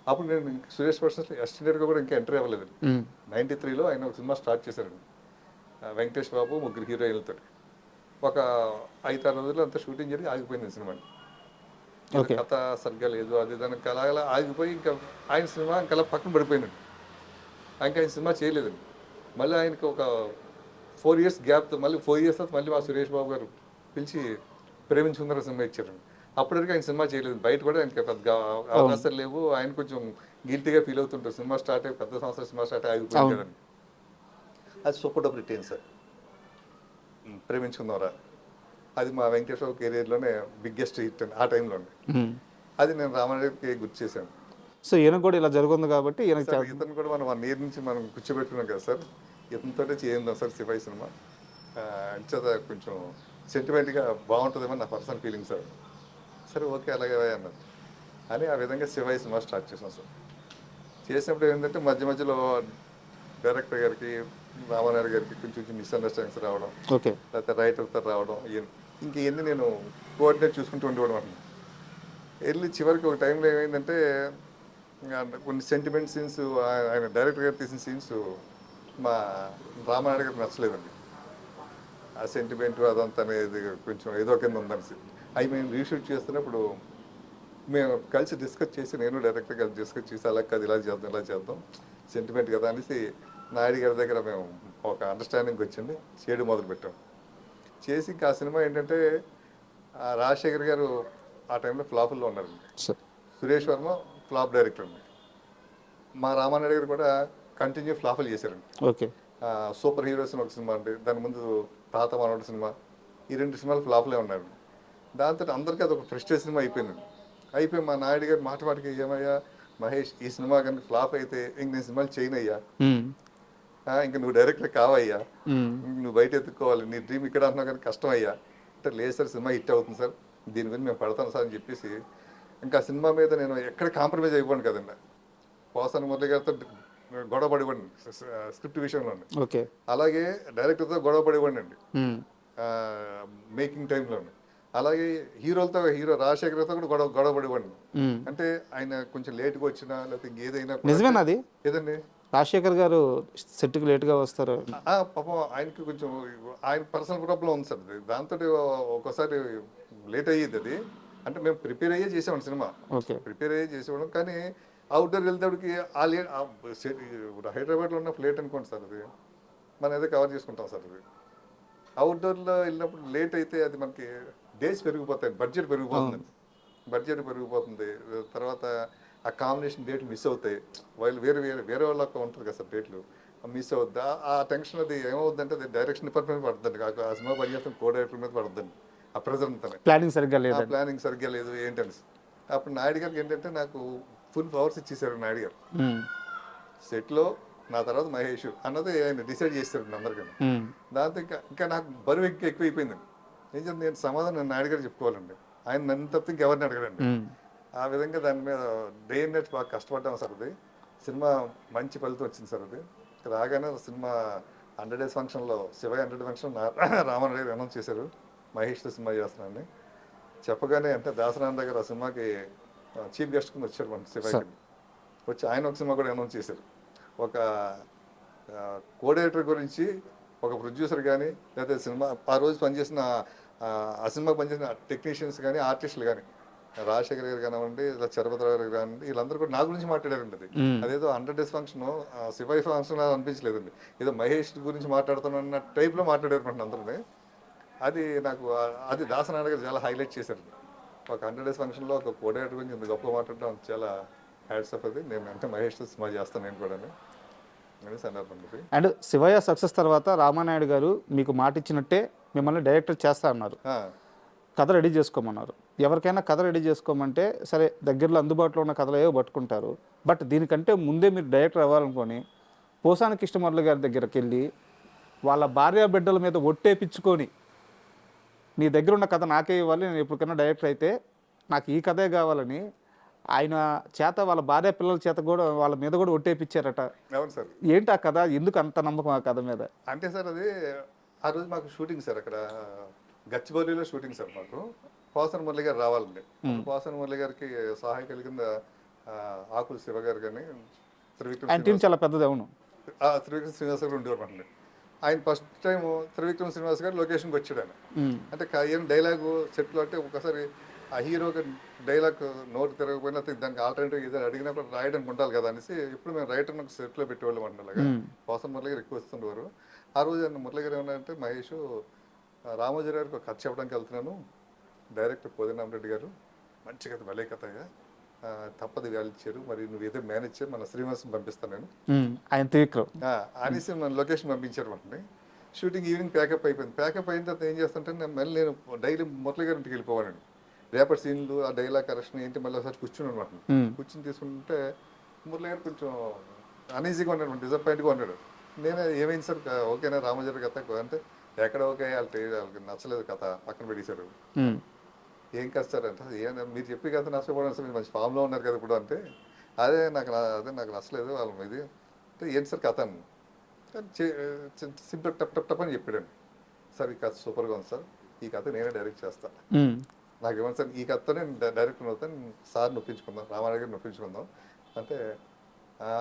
Speaker 3: అప్పుడు నేను సురేష్ పర్సన్స్లో అసిస్టెంట్గా కూడా ఇంకా ఎంట్రీ అవ్వలేదండి. 93లో ఆయన ఒక సినిమా స్టార్ట్ చేశారండి, వెంకటేష్ బాబు 3 హీరోయిన్లతో. ఒక 5-6 రోజులు అంతా షూటింగ్ జరిగి ఆగిపోయింది సినిమా.
Speaker 2: ఓకే.
Speaker 3: కథ సరిగ్గా లేదు, అది దానికి అలా ఆగిపోయి ఇంకా ఆయన సినిమా ఇంకా అలా పక్కన పడిపోయిందండి. ఇంకా ఆయన సినిమా చేయలేదండి. మళ్ళీ ఆయనకి ఒక 4 ఇయర్స్ గ్యాప్తో మళ్ళీ 4 ఇయర్స్ తర్వాత మళ్ళీ మా సురేష్ బాబు గారు పిలిచి ప్రేమించుకుందర సినిమా ఇచ్చారండి. అప్పటివరకు ఆయన సినిమా చేయలేదు. బయట కూడా ఆయనకి పెద్ద అవకాశాలు లేవు. ఆయన కొంచెం గిల్టీగా ఫీల్ అవుతుంటారు. సినిమా స్టార్ట్ అయ్యి పెద్ద సంవత్సరం సినిమా స్టార్ట్ అయ్యి ఆగిపోయింది కదండి. అది సూపర్ డూపర్ హిట్ అయింది సార్. ప్రేమించుకుందాంరా అది మా వెంకటేశ్వర కెరీర్లోనే బిగ్గెస్ట్ హిట్ అండి ఆ టైంలోనే. అది నేను రామారెడ్డికి గుర్తు చేశాను.
Speaker 2: సో ఈయన కూడా ఇలా జరుగుతుంది కాబట్టి ఈయనకి
Speaker 3: సార్ ఇతను కూడా మనం 1 ఇయర్ నుంచి మనం కూర్చోబెట్టుకున్నాం కదా సార్, ఇతనితోటే చేద్దాం సార్ సిపాయి సినిమా. అంచేత కొంచెం సెంటిమెంట్గా బాగుంటుందేమో నా పర్సనల్ ఫీలింగ్ సార్. సరే ఓకే అలాగే అన్నారు అని ఆ విధంగా సిపాయి సినిమా స్టార్ట్ చేసాం సార్. చేసినప్పుడు ఏంటంటే మధ్య మధ్యలో డైరెక్టర్ గారికి రామానాయుడు గారికి కొంచెం మిస్అండర్స్టాండింగ్స్ రావడం,
Speaker 2: ఓకే,
Speaker 3: లేకపోతే రైటర్తో రావడం, ఇంక ఇవన్నీ నేను కోఆర్డినేట్ చూసుకుంటూ ఉండేవాడు అనమాట. వెళ్ళి చివరికి ఒక టైంలో ఏమైందంటే కొన్ని సెంటిమెంట్ సీన్స్ ఆయన డైరెక్టర్ గారు తీసిన సీన్స్ మా రామానాయుడు గారికి నచ్చలేదండి. ఆ సెంటిమెంట్ అదంతా అనేది కొంచెం ఏదో కింద ఉందనిసి అవి మేము రీషూట్ చేస్తున్నప్పుడు మేము కలిసి డిస్కస్ చేసి, నేను డైరెక్టర్ కలిసి డిస్కస్ చేసి అలా కాదు ఇలా చేద్దాం సెంటిమెంట్ కదా అనేసి నాయుడు గారి దగ్గర మేము ఒక అండర్స్టాండింగ్కి వచ్చింది, చేయడం మొదలుపెట్టాం. చేసి ఇంకా ఆ సినిమా ఏంటంటే రాజశేఖర్ గారు ఆ టైంలో ఫ్లాపుల్లో ఉన్నారండి. సురేష్ వర్మ ఫ్లాప్ డైరెక్టర్ అండి. మా రామానాయుడు గారు కూడా కంటిన్యూ ఫ్లాపులు చేశారండి.
Speaker 2: ఓకే.
Speaker 3: సూపర్ హీరోస్ ఒక సినిమా అండి, దాని ముందు తాత మనోడు సినిమా, ఈ 2 సినిమాలు ఫ్లాప్లే ఉన్నాయి. దాంతో అందరికీ అదొక ఫ్రస్ట్రేషన్ సినిమా అయిపోయిందండి. అయిపోయి మా నాయుడు గారు మాటికి ఏమయ్యా మహేష్ ఈ సినిమా కనుక ఫ్లాప్ అయితే ఇంక నేను సినిమాలు చేయనయ్యా, ఇంక నువ్వు డైరెక్టర్ కావయ్యా, నువ్వు బయట ఎత్తుక్కోవాలి, నీ డ్రీమ్ ఇక్కడ అంటున్నావు కానీ కష్టం అయ్యా అంటే, లేదు సార్ సినిమా హిట్ అవుతుంది సార్, దీని గురించి మేము పడతాం సార్ అని చెప్పేసి ఇంకా సినిమా మీద నేను ఎక్కడ కాంప్రమైజ్ అయిపోయాను కదండి. పోసాని మురళి గారితో గొడవ పడివ్వండి స్క్రిప్ట్ విషయంలో,
Speaker 2: ఓకే,
Speaker 3: అలాగే డైరెక్టర్తో గొడవ పడివ్వండి అండి మేకింగ్ టైంలోనే, అలాగే హీరో రాజశేఖర్తో కూడా గొడవ పడివ్వండి. అంటే ఆయన కొంచెం లేట్గా వచ్చినా లేకపోతే ఇంకేదైనా
Speaker 2: నిజమేనా అది?
Speaker 3: ఏదండి
Speaker 2: రాజశేఖర్ గారు సెట్కి లేట్గా వస్తారు.
Speaker 3: పాపం ఆయనకి కొంచెం ఆయన పర్సనల్ ప్రాబ్లం ఉంది సార్. దాంతో ఒక్కోసారి లేట్ అయ్యేది అది. అంటే మేము ప్రిపేర్ అయ్యే చేసేవాళ్ళం సినిమా, ప్రిపేర్ అయ్యే చేసేవాళ్ళం. కానీ అవుట్డోర్ వెళ్తేడికి ఆ లేట్ హైదరాబాద్లో ఉన్న ఫ్లేట్ అనుకోండి సార్, అది మనం ఏదో కవర్ చేసుకుంటాం సార్. అది అవుట్డోర్లో వెళ్ళినప్పుడు లేట్ అయితే అది మనకి డేస్ పెరిగిపోతాయి, బడ్జెట్ పెరిగిపోతుంది. తర్వాత ఆ కాంబినేషన్ డేట్ మిస్ అవుతాయి. వాళ్ళు వేరే వాళ్ళకి ఉంటుంది కదా సార్, డేట్లు మిస్ అవుద్ది. ఆ టెన్షన్ అది ఏమవుద్దంటే అది డైరెక్షన్ డిపార్ట్మెంట్ పడుతుంది, ఆ సినిమా పనిచేస్తున్న కో డైరెక్టర్ మీద పడుతుంది. ఆ ప్రెజర్ అంతా ప్లానింగ్ సరిగ్గా లేదు ఏంటని. అప్పుడు నాయుడు గారికి ఏంటంటే నాకు ఫుల్ పవర్స్ ఇచ్చేసారు నాయుడు గారు. సెట్లో నా తర్వాత మహేష్ అన్నది ఆయన డిసైడ్ చేశారు అందరికీ. దాంతో ఇంకా నాకు బరువు ఎక్కువైపోయిందండి. నేను సమాధానం నాయుడు గారు చెప్పుకోవాలండి, ఆయన నన్ను తప్ప ఇంకెవరిని అడగడండి. ఆ విధంగా దాని మీద డే అండ్ నైట్ బాగా కష్టపడ్డాం సార్. అది సినిమా మంచి ఫలితం వచ్చింది సార్. అది రాగానే సినిమా 100 days ఫంక్షన్లో శివయ్య 100 ఫంక్షన్ రామారావు గారు అనౌన్స్ చేశారు, మహేష్తో సినిమా చేస్తున్నానని. చెప్పగానే అంటే దాసనారాయణ దగ్గర ఆ సినిమాకి చీఫ్ గెస్ట్ కింద వచ్చారు మన శివయ్య వచ్చి, ఆయన ఒక సినిమా కూడా అనౌన్స్ చేశారు. ఒక కోఆర్డినేటర్ గురించి ఒక ప్రొడ్యూసర్ కానీ లేకపోతే సినిమా ఆ రోజు పనిచేసిన ఆ సినిమా పనిచేసిన టెక్నీషియన్స్ కానీ ఆర్టిస్టులు కానీ రాజశేఖర్ గారు కానివ్వండి, ఇలా చరపతిరావు గారు కానివ్వండి, వీళ్ళందరూ కూడా నా గురించి మాట్లాడారండి. అది అదేదో 100 days ఫంక్షన్ శివాయి ఫంక్షన్ అనిపించలేదండి, ఏదో మహేష్ గురించి మాట్లాడుతున్న టైప్లో మాట్లాడారు అందరినీ. అది నాకు అది దాసనారాయణ గారు చాలా హైలైట్ చేశారు. ఒక 100 days ఫంక్షన్లో ఒక కోఆర్డినేటర్ గురించి ఇంత గొప్ప మాట్లాడడం చాలా హ్యాట్స్ ఆఫ్. అది నేను అంటే మహేష్తో సినిమా చేస్తాను నేను కూడా అని సందర్భం.
Speaker 2: అండ్ శివయ్య సక్సెస్ తర్వాత రామానాయుడు గారు మీకు మాట ఇచ్చినట్టే మిమ్మల్ని డైరెక్టర్ చేస్తా అన్నారు, కథ రెడీ చేసుకోమన్నారు. ఎవరికైనా కథ రెడీ చేసుకోమంటే సరే దగ్గరలో అందుబాటులో ఉన్న కథలు ఏవో పట్టుకుంటారు. బట్ దీనికంటే ముందే మీరు డైరెక్టర్ అవ్వాలనుకొని పోసాని కృష్ణమురళి గారి దగ్గరికి వెళ్ళి వాళ్ళ భార్య బిడ్డల మీద ఒట్టేపించుకొని నీ దగ్గర ఉన్న కథ నాకే ఇవ్వాలి, నేను ఎప్పటికైనా డైరెక్టర్ అయితే నాకు ఈ కథే కావాలని ఆయన చేత వాళ్ళ భార్య పిల్లల చేత కూడా వాళ్ళ మీద కూడా ఒట్టేపించారట.
Speaker 3: అవును సార్.
Speaker 2: ఏంటి ఆ కథ, ఎందుకు అంత నమ్మకం ఆ కథ మీద?
Speaker 3: అంటే సార్ అది ఆ రోజు మాకు షూటింగ్ సార్, అక్కడ గచ్చిబౌలిలో షూటింగ్ సార్. మాకు పోసాని మురళి గారు రావాలండి. పోసాని మురళి గారికి సహాయకుల కింద ఆకుల శివ గారు కానీ
Speaker 2: టీం చాలా పెద్దది. అవును,
Speaker 3: త్రివిక్రమ్ శ్రీనివాస్ గారు ఉండేవారు అండి. ఆయన ఫస్ట్ టైం త్రివిక్రమ్ శ్రీనివాస్ గారు లొకేషన్కి వచ్చాడు ఆయన. అంటే ఏం డైలాగు సెట్లో అంటే ఒకసారి ఆ హీరోకి డైలాగ్ నోటు తిరగకపోయినా దానికి ఆల్టర్నేటివ్ ఏదో అడిగినప్పుడు రాయడానికి ఉండాలి కదా అనేసి ఇప్పుడు మేము రైటర్ని ఒక సెట్లో పెట్టేవాళ్ళం అంటే అలాగా పోసన్ మురళి గారు ఎక్కువ వస్తుండేవారు. ఆ రోజు మురళి గారు ఏమన్నారంటే, మహేష్ రామోజీ గారికి ఒక కథ చెప్పడానికి వెళ్తున్నాను, డైరెక్టర్ కోదండరామరెడ్డి గారు మంచి కథ భలే కథగా తప్పది వాళ్ళు ఇచ్చారు, మరి నువ్వు ఏదో మేనేజ్ చేయి, మన శ్రీనివాసం పంపిస్తాను నేను
Speaker 2: ఆయన త్రివిక్రమ్
Speaker 3: అనేసి మన లొకేషన్ పంపించారు మనని. షూటింగ్ ఈవినింగ్ ప్యాకప్ అయిపోయింది. ప్యాకప్ అయిన తర్వాత ఏం చేస్తుంటే మళ్ళీ నేను డైలీ మురళి గారి ఇంటికి వెళ్ళిపోవాలండి. రేపటి సీన్లు ఆ డైలాగ్ కరెక్షన్ ఏంటి మళ్ళీ ఒకసారి కూర్చుని అనమాట. కూర్చుని తీసుకుంటే మురళి గారు కొంచెం అనీజీగా ఉన్నాడు, డిసప్పాయింట్గా ఉన్నాడు. నేను ఏమైంది సార్ ఓకేనా రామోజీ కథ అంటే, ఎక్కడ ఓకే వాళ్ళకి నచ్చలేదు కథ, పక్కన పెట్టేశారు. ఏం కథ సార్ అంటే, మీరు చెప్పి కథ నచ్చకపోవడం సార్, మీరు మంచి ఫామ్లో ఉన్నారు కదా ఇప్పుడు అంటే, అదే నాకు నచ్చలేదు వాళ్ళ మీద అంటే, ఏంటి సార్ కథ అని సింపుల్ టప్ టప్ టప్ అని చెప్పాడండి. సార్ ఈ కథ సూపర్గా ఉంది సార్, ఈ కథ నేనే డైరెక్ట్ చేస్తాను, నాకు ఏమన్నా సార్ ఈ కథతో నేను డైరెక్టర్ అవుతాను, సార్ నొప్పించుకుందాం, రామారావు గారు నొప్పించుకుందాం అంటే,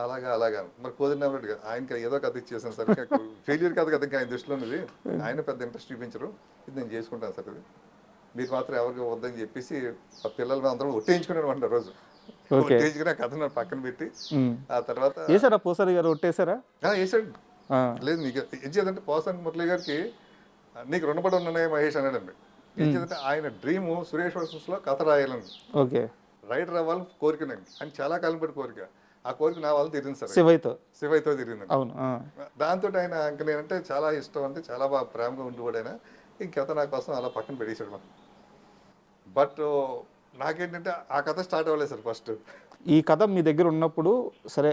Speaker 3: అలాగా మరి కోదండరామరెడ్డి గారు ఆయనకి ఏదో కథ ఇచ్చేసాను సార్, ఫెయిల్యూర్ కథ కదా ఇంకా ఆయన దృష్టిలో ఉన్నది, ఆయన పెద్ద ఇంట్రెస్ట్ చూపించరు, ఇది నేను చేసుకుంటాను సార్, ఇది మీరు మాత్రం ఎవరికి వద్దని చెప్పేసి ఆ పిల్లలు అందరం ఒట్టేయించుకున్నాను అంట రోజు. ఒట్టేయించుకుని ఆ కథ పక్కన పెట్టి ఆ తర్వాత
Speaker 2: వేసారా పోసారి గారు ఒట్టేసారా?
Speaker 3: వేసాడు. లేదు నీకు ఏం చేయాలంటే పోసాని మురళి గారికి నీకు రుణపడి ఉన్నాయి మహేష్ అన్నాడండి. ఏం చేయాలంటే ఆయన డ్రీము సురేష్ వర్సెస్లో కథ రాయాలని,
Speaker 2: ఓకే
Speaker 3: రైటర్ అవ్వాలని కోరికనండి. ఆయన చాలా కాలం పడి కోరిక, ఆ కోరిక నా వాళ్ళు తిరిగింది సార్, శివయ్యతో తిరిగిందండి.
Speaker 2: అవును.
Speaker 3: దాంతో ఆయన ఇంక నేనంటే చాలా ఇష్టం అంటే చాలా బాగా ప్రేమగా ఉండిపోయాడు ఆయన. ఈ కథ నా కోసం అలా పక్కన పెట్టేశాడు మనం. బట్ నాకేంటంటే ఆ కథ స్టార్ట్ అవ్వలేదు సార్ ఫస్ట్.
Speaker 2: ఈ కథ మీ దగ్గర ఉన్నప్పుడు సరే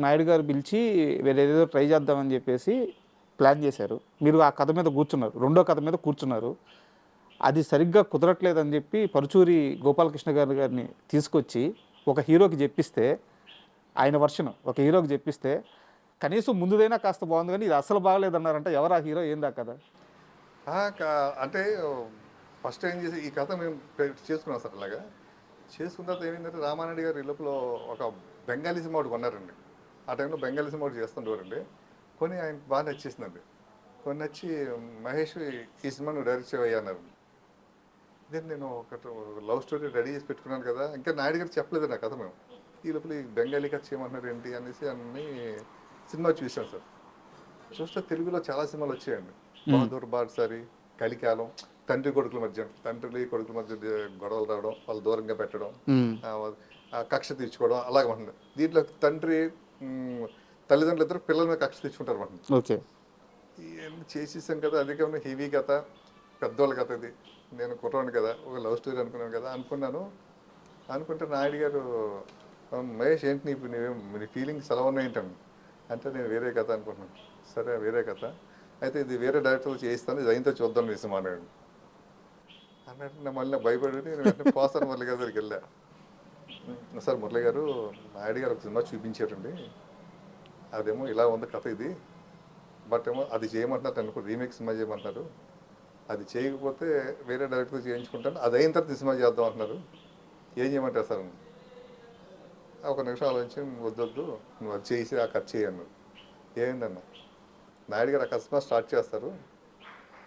Speaker 2: నాయుడు గారు పిలిచి వేరేదో ట్రై చేద్దామని చెప్పేసి ప్లాన్ చేశారు, మీరు ఆ కథ మీద కూర్చున్నారు, రెండో కథ మీద కూర్చున్నారు. అది సరిగ్గా కుదరట్లేదని చెప్పి పరుచూరి గోపాలకృష్ణ గారిని తీసుకొచ్చి ఒక హీరోకి చెప్పిస్తే, ఆయన వర్షన్ ఒక హీరోకి చెప్పిస్తే కనీసం ముందుదైనా కాస్త బాగుంది కానీ ఇది అసలు బాగలేదన్నారంట. ఎవరు ఆ హీరో, ఏందా కదా?
Speaker 3: అంటే ఫస్ట్ ఏం చేసి ఈ కథ మేము చేసుకున్నాం సార్. అలాగా చేసుకున్న తర్వాత ఏమైందంటే రామారెడ్డి గారు ఈ లోపల ఒక బెంగాలీ సినిమా ఒకటి కొన్నారండి. ఆ టైంలో బెంగాలీ సినిమా ఒకటి చేస్తుండేవారండి. కొని ఆయన బాగా నచ్చేసిందండి. కొన్ని నచ్చి మహేష్ ఈ సినిమా నువ్వు డైరెక్ట్ చేయవయ్యా అన్నారు. దెన్ నేను ఒక లవ్ స్టోరీ రెడీ చేసి పెట్టుకున్నాను కదా, ఇంకా నాయుడు గారు చెప్పలేదు నా కథ. మేము ఈ లోపల ఈ బెంగాలీ కథ చేయమన్నారు ఏంటి అనేసి అన్ని సినిమా చూసాను సార్. చూస్తే తెలుగులో చాలా సినిమాలు వచ్చాయండి. బహదూర్ బాద్షారి, కలికాలం, తండ్రి కొడుకుల మధ్య గొడవలు రావడం, వాళ్ళు దూరంగా పెట్టడం, కక్ష తీర్చుకోవడం అలాగే ఉంటుంది. దీంట్లో తండ్రి తల్లిదండ్రులు ఇద్దరు పిల్లల మీద కక్ష తీర్చుకుంటారు మనం.
Speaker 2: ఓకే,
Speaker 3: ఇవన్నీ చేసేసాం కదా, అది కాకుండా హెవీ కథ, పెద్దోళ్ళ కథ. ఇది నేను కుర్రాను కదా, ఒక లవ్ స్టోరీ అనుకున్నాను కదా అనుకుంటే నాయుడు గారు, మహేష్ ఏంటి నీ ఫీలింగ్స్ ఎలా ఉన్నాయంటాను అంటే, నేను వేరే కథ అనుకుంటున్నాను. సరే వేరే కథ అయితే ఇది వేరే డైరెక్టర్లు చేయిస్తాను, ఇది అయినతో చూద్దాం ఈ సినిమా అన్నాడు. అన్నట్టు మళ్ళీ భయపడి నేను పోసాను మురళి గారి దగ్గరికి వెళ్ళా. సార్ మురళి గారు నాయుడు గారు ఒక సినిమా చూపించారండి, అదేమో ఇలా ఉంది కథ ఇది, బట్ ఏమో అది చేయమంటున్నారు, అనుకో రీమేక్ సినిమా చేయమంటున్నారు, అది చేయకపోతే వేరే డైరెక్టర్ చేయించుకుంటాను, అది అయిన తర్వాత సినిమా చేద్దాం అంటున్నారు, ఏం చేయమంటారు సార్? ఒక నిమిషం ఆలోచించి వద్దొద్దు నువ్వు అది చేసి ఆ కట్ చేయను. ఏంటన్నా నాయుడు గారు ఆ సినిమా స్టార్ట్ చేస్తారు,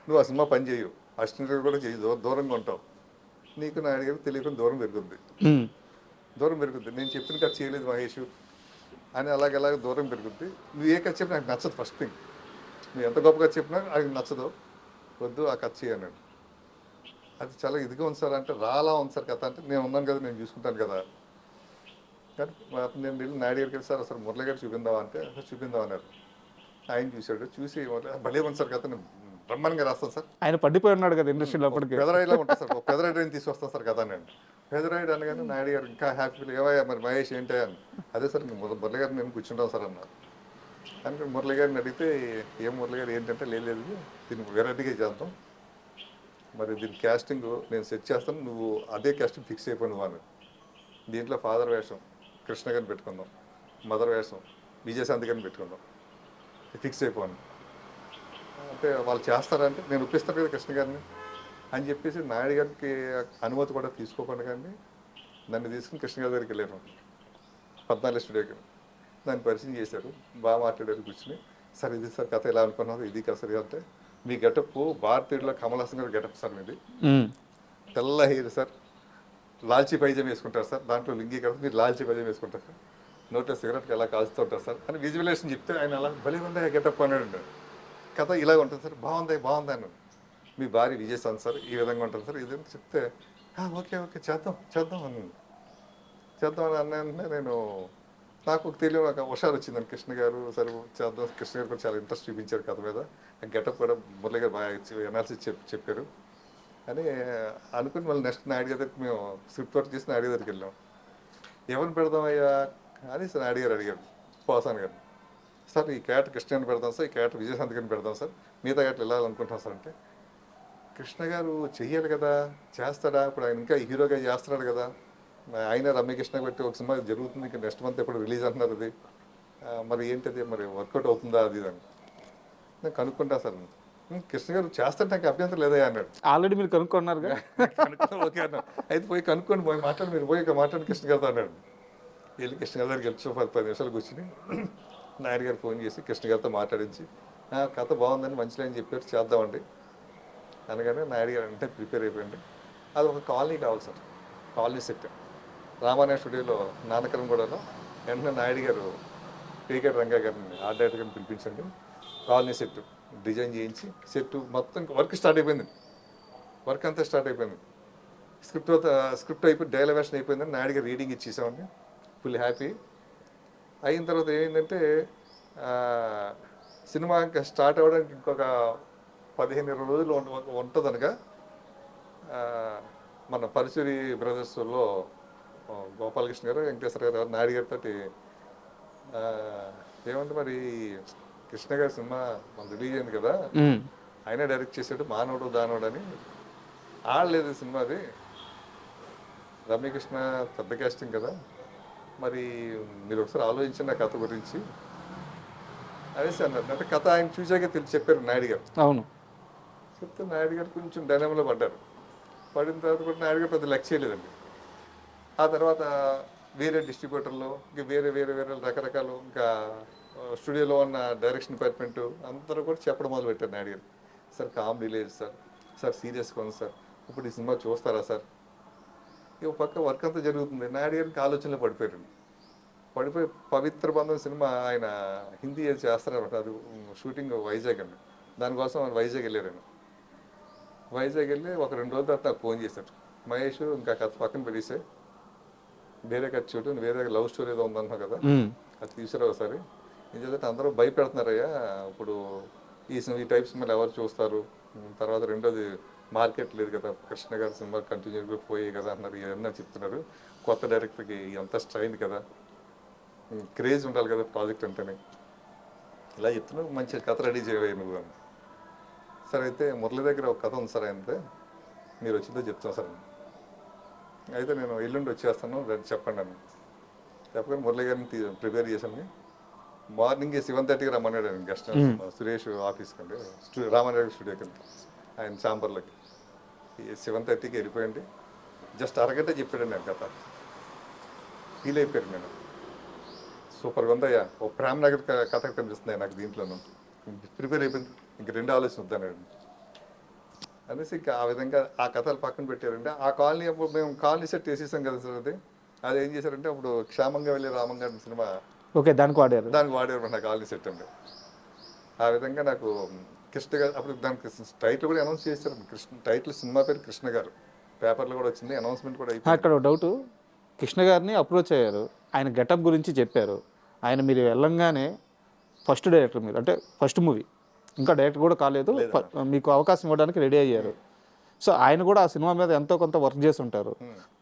Speaker 3: నువ్వు ఆ సినిమా పని చేయవు, అసిస్టెంట్ కూడా చేయి, దూరంగా ఉంటావు, నీకు నాయుడు గారికి తెలియకుండా దూరం పెరుగుద్ది. నేను చెప్పిన కథ చేయలేదు మహేష్ అని అలాగ దూరం పెరుగుద్ది. నువ్వు ఏ కథ చెప్పినా నాకు నచ్చదు. ఫస్ట్ థింగ్, నువ్వు ఎంత గొప్పగా చెప్పినా నాకు నచ్చదు, వద్దు ఆ కథ చేయన్నాడు. అది చాలా ఇదిగా ఉంది సార్ అంటే, రాలా ఉంది సార్ కథ అంటే, నేను ఉన్నాను కదా, నేను చూసుకుంటాను కదా. కానీ నేను వెళ్ళి నాయుడు గారికి సార్ అసలు మురళి గారు చూపిందామా అంటే, చూపిందాం అన్నారు. ఆయన చూశాడు, చూసి భలే ఉంది సార్ కథ, నేను బ్రహ్మాండంగా రాస్తాను సార్.
Speaker 2: ఆయన పడిపోయి ఉన్నాడు కదా ఇండస్ట్రీలో అప్పటికి.
Speaker 3: పెదరాయిలా ఉంటుంది సార్, పెదరాయిని తీసుకొస్తాను సార్ కథ నేను. పెదరాయుడు అనగానే నాయుడు గారు ఇంకా హ్యాపీ, ఏమయ్యా మరి మహేష్ ఏంటి అని. అదే సార్ మురళి గారిని నేను కూర్చుంటాం సార్ అన్నారు. అని మురళి గారిని అడిగితే, ఏం మురళి గారు ఏంటంటే, లేదు దీన్ని వెరైటీగా చేద్దాం, మరి దీని క్యాస్టింగ్ నేను సెట్ చేస్తాను, నువ్వు అదే క్యాస్టింగ్ ఫిక్స్ అయిపోయి నువ్వు అని. దీంట్లో ఫాదర్ వేషం కృష్ణ గారిని పెట్టుకుందాం, మదర్ వేషం విజయశాంతి గారిని పెట్టుకుందాం, ఫిక్స్ అయిపోను అంటే, వాళ్ళు చేస్తారంటే నేను ఒప్పిస్తాను కదా కృష్ణ గారిని అని చెప్పేసి నాయుడు గారికి అనుమతి కూడా తీసుకోకుండా కానీ నన్ను తీసుకుని కృష్ణ గారి దగ్గరికి వెళ్ళాను. 14 స్టూడియోకి దాన్ని పరిచయం చేశారు, బాగా మాట్లాడారు కూర్చుని. సార్ ఇది సార్ కథ ఎలా అనుకున్నారు, ఇది కదా సార్ అంటే మీ గెటప్ భారతీయుడిలో కమల్ హాసన్ గారి గెటప్ సార్ మీది, తెల్ల హెయిర్ సార్, లాల్చీ పైజామా వేసుకుంటారు సార్, దాంట్లో లింగి కదా మీరు లాల్చీ పైజామా వేసుకుంటారు సార్, నోట్లో సిగరెట్కి ఎలా కాల్స్తూ ఉంటారు సార్ అని విజువలేషన్ చెప్తే ఆయన అలా భలే ఉంది గెటప్ అన్నాడు. కథ ఇలా ఉంటుంది సార్, బాగుంది అన్నాడు. మీ భార్య విజయశాంత్ సార్ ఈ విధంగా ఉంటుంది సార్ ఇది చెప్తే ఓకే చేద్దాం అని అన్న నేను నాకు తెలియని ఒక హుషారు వచ్చిందని కృష్ణ గారు సరే చేద్దాం. కృష్ణ గారు కూడా చాలా ఇంట్రెస్ట్ చూపించారు కథ మీద, గెటప్ కూడా మురళి గారు బాగా ఎనాలిసిస్ చెప్పారు అని అనుకుని మళ్ళీ నెక్స్ట్ నాయుడు గారి దగ్గరికి మేము స్క్రిప్ట్ వర్క్ చేసి నాయుడు దగ్గరికి వెళ్ళాం. ఎవరిని పెడదామయ్యా అని సార్ నాయుడు గారు అడిగారు పోసాన్ గారు. సార్ ఈ క్యారెక్టర్ కృష్ణ గారిని పెడదాం సార్, ఈ క్యారెక్టర్ విజయశాంతి గారిని పెడదాం సార్, మిగతా క్యారెక్టర్ వెళ్ళాలనుకుంటున్నాం సార్ అంటే కృష్ణ గారు చెయ్యాలి కదా, చేస్తాడా, ఇప్పుడు ఆయన ఇంకా హీరోగా చేస్తున్నాడు కదా, ఆయన రమ్యకృష్ణ పెట్టి ఒక సినిమా జరుగుతుంది ఇంకా నెక్స్ట్ మంత్ ఎప్పుడు రిలీజ్ అంటున్నారు అది, మరి ఏంటది మరి వర్కౌట్ అవుతుందా అది అని నేను కనుక్కుంటా సార్. కృష్ణ గారు చేస్తాడు నాకు అభ్యంతరం లేదా అన్నాడు.
Speaker 2: ఆల్రెడీ మీరు కనుక్కున్నారుగా.
Speaker 3: ఓకే అన్నా, అయితే పోయి కనుక్కోండి మాట్లాడి మీరు పోయి మాట్లాడి కృష్ణ గారితో అన్నాడు. వెళ్ళి కృష్ణ గారి దగ్గరికి వెళ్ళి 10 నిమిషాలు కూర్చుని నాయుడు గారు ఫోన్ చేసి కృష్ణ గారితో మాట్లాడించి కథ బాగుందని మంచిగా అని చెప్పారు చేద్దామండి అనగానే నాయుడు గారు అంటే ప్రిపేర్ అయిపోయింది. అది ఒక కాలనీ కావాలి సార్, కాలనీ సెట్ రామానాయ స్టూడియోలో నానకరంగూడలో. వెంటనే నాయుడు గారు పీకే రంగా గారిని ఆర్ట్ డైరెక్టర్ గారిని పిలిపించండి, కాలనీ సెట్ డిజైన్ చేయించి సెట్ మొత్తం వర్క్ స్టార్ట్ అయిపోయింది, వర్క్ అంతా స్టార్ట్ అయిపోయింది. స్క్రిప్ట్ అయిపోయి డైలవేషన్ అయిపోయిందని నాయుడు గారు రీడింగ్ ఇచ్చేసామండి. Full happy. అయిన తర్వాత ఏమైందంటే సినిమా ఇంకా స్టార్ట్ అవ్వడానికి ఇంకొక 15-20 రోజులు ఉంటుందనగా మన పరశురి బ్రదర్స్లో గోపాలకృష్ణ గారు వెంకటేశ్వర గారు నాయుడు గారితో ఏమంటే మరి కృష్ణ గారి సినిమా మన రిలీజ్ అయింది కదా, ఆయన డైరెక్ట్ చేసాడు మానవుడు దానవుడు అని, ఆడలేదు సినిమా అది, రమ్యకృష్ణ పెద్ద కాస్టింగ్ కదా, మరి మీరు ఒకసారి ఆలోచించండి ఆ కథ గురించి అనేసి అన్నారు. అంటే కథ ఆయన చూసాక చెప్పారు నాయుడు గారు.
Speaker 2: అవును,
Speaker 3: చెప్తే నాయుడు గారు కొంచెం డైనమలో పడ్డారు. పడిన తర్వాత కూడా నాయుడు గారు పెద్ద లెక్క చేయలేదండి. ఆ తర్వాత వేరే డిస్ట్రిబ్యూటర్లు ఇంకా వేరే రకరకాలు ఇంకా స్టూడియోలో ఉన్న డైరెక్షన్ డిపార్ట్మెంటు అందరూ కూడా చెప్పడం మొదలుపెట్టారు నాయుడు గారు. సార్ కామెడీ లేదు సార్ సీరియస్గా ఉంది సార్, ఇప్పుడు ఈ సినిమా చూస్తారా సార్. ఇక పక్క వర్క్ అంతా జరుగుతుంది, నాయుడు గారికి ఆలోచనలో పడిపోయి పవిత్ర బంధం సినిమా ఆయన హిందీ చేస్తారనమాట, అది షూటింగ్ వైజాగ్ అండి. దానికోసం ఆయన వైజాగ్ వెళ్ళారండి. వైజాగ్ వెళ్ళి ఒక 2 రోజుల తర్వాత నాకు ఫోన్ చేశారు, మహేష్ ఇంకా కథ పక్కన పెట్టేసే వేరే కథ చూడు, వేరే లవ్ స్టోరీ ఏదో ఉందన్నావు కదా అది తీసుకురా ఒకసారి. ఏం చేద్దంటే అందరూ భయపెడుతున్నారయ్యా, ఇప్పుడు ఈ టైప్ సినిమాలు ఎవరు చూస్తారు, తర్వాత రెండోది మార్కెట్ లేదు కదా, కృష్ణ గారి సినిమా కంటిన్యూగా పోయాయి కదా అన్నారు, ఏమన్నా చెప్తున్నారు, కొత్త డైరెక్టర్కి అంత స్ట్రైన్ కదా, క్రేజ్ ఉండాలి కదా ప్రాజెక్ట్ అంటేనే, ఇలా చెప్తున్నావు, మంచి కథ రెడీ చేయవే నువ్వు అని. సరే అయితే మురళి దగ్గర ఒక కథ ఉంది సార్, అయితే మీరు వచ్చిందో చెప్తాను సార్. అయితే నేను ఎల్లుండి వచ్చేస్తాను చెప్పండి అని చెప్పగానే మురళి గారిని ప్రిపేర్ చేశాను. మార్నింగే 7:30కి రమ్మన్నాడు ఆయన గెస్ట్ సురేష్ ఆఫీస్కి అండి, రామారావు స్టూడియోకి అండి, ఆయన ఛాంబర్లోకి. 7:30కి వెళ్ళిపోయండి. జస్ట్ అరగంట చెప్పాడండి నేను కథ. ఫీల్ అయిపోయాడు నేను, సూపర్గా ఉందయ్యా, ఓ ప్రేమ్ నగర్ కథ కనిపిస్తుంది నాకు దీంట్లోనూ, ప్రిపేర్ అయిపోయింది, ఇంక 2 ఆలోచన వద్దన్నాడు అనేసి ఇంకా ఆ విధంగా ఆ కథలు పక్కన పెట్టారండి. ఆ కాలనీ అప్పుడు మేము కాలనీ సెట్ వేసేసాం కదా సార్, అది ఏం చేశారంటే అప్పుడు క్షేమంగా వెళ్ళి రామంగా సినిమా
Speaker 2: ఓకే దానికి వాడారు
Speaker 3: నా కాలనీ సెట్ అండి. ఆ విధంగా నాకు కృష్ణ గారు అప్పుడు దానికి టైటిల్ కూడా అనౌన్స్ చేశారు, టైటిల్ సినిమా పేరు కృష్ణ గారు, పేపర్లో కూడా వచ్చింది, అనౌన్స్మెంట్ కూడా అయిపోయింది.
Speaker 2: అక్కడ డౌట్, కృష్ణ గారిని అప్రోచ్ అయ్యారు, ఆయన గెటప్ గురించి చెప్పారు, ఆయన మీరు వెళ్ళంగానే ఫస్ట్ డైరెక్టర్ మీరు, అంటే ఫస్ట్ మూవీ ఇంకా డైరెక్టర్ కూడా కాలేదు, మీకు అవకాశం ఇవ్వడానికి రెడీ అయ్యారు. సో ఆయన కూడా ఆ సినిమా మీద ఎంతో కొంత వర్క్ చేసి ఉంటారు.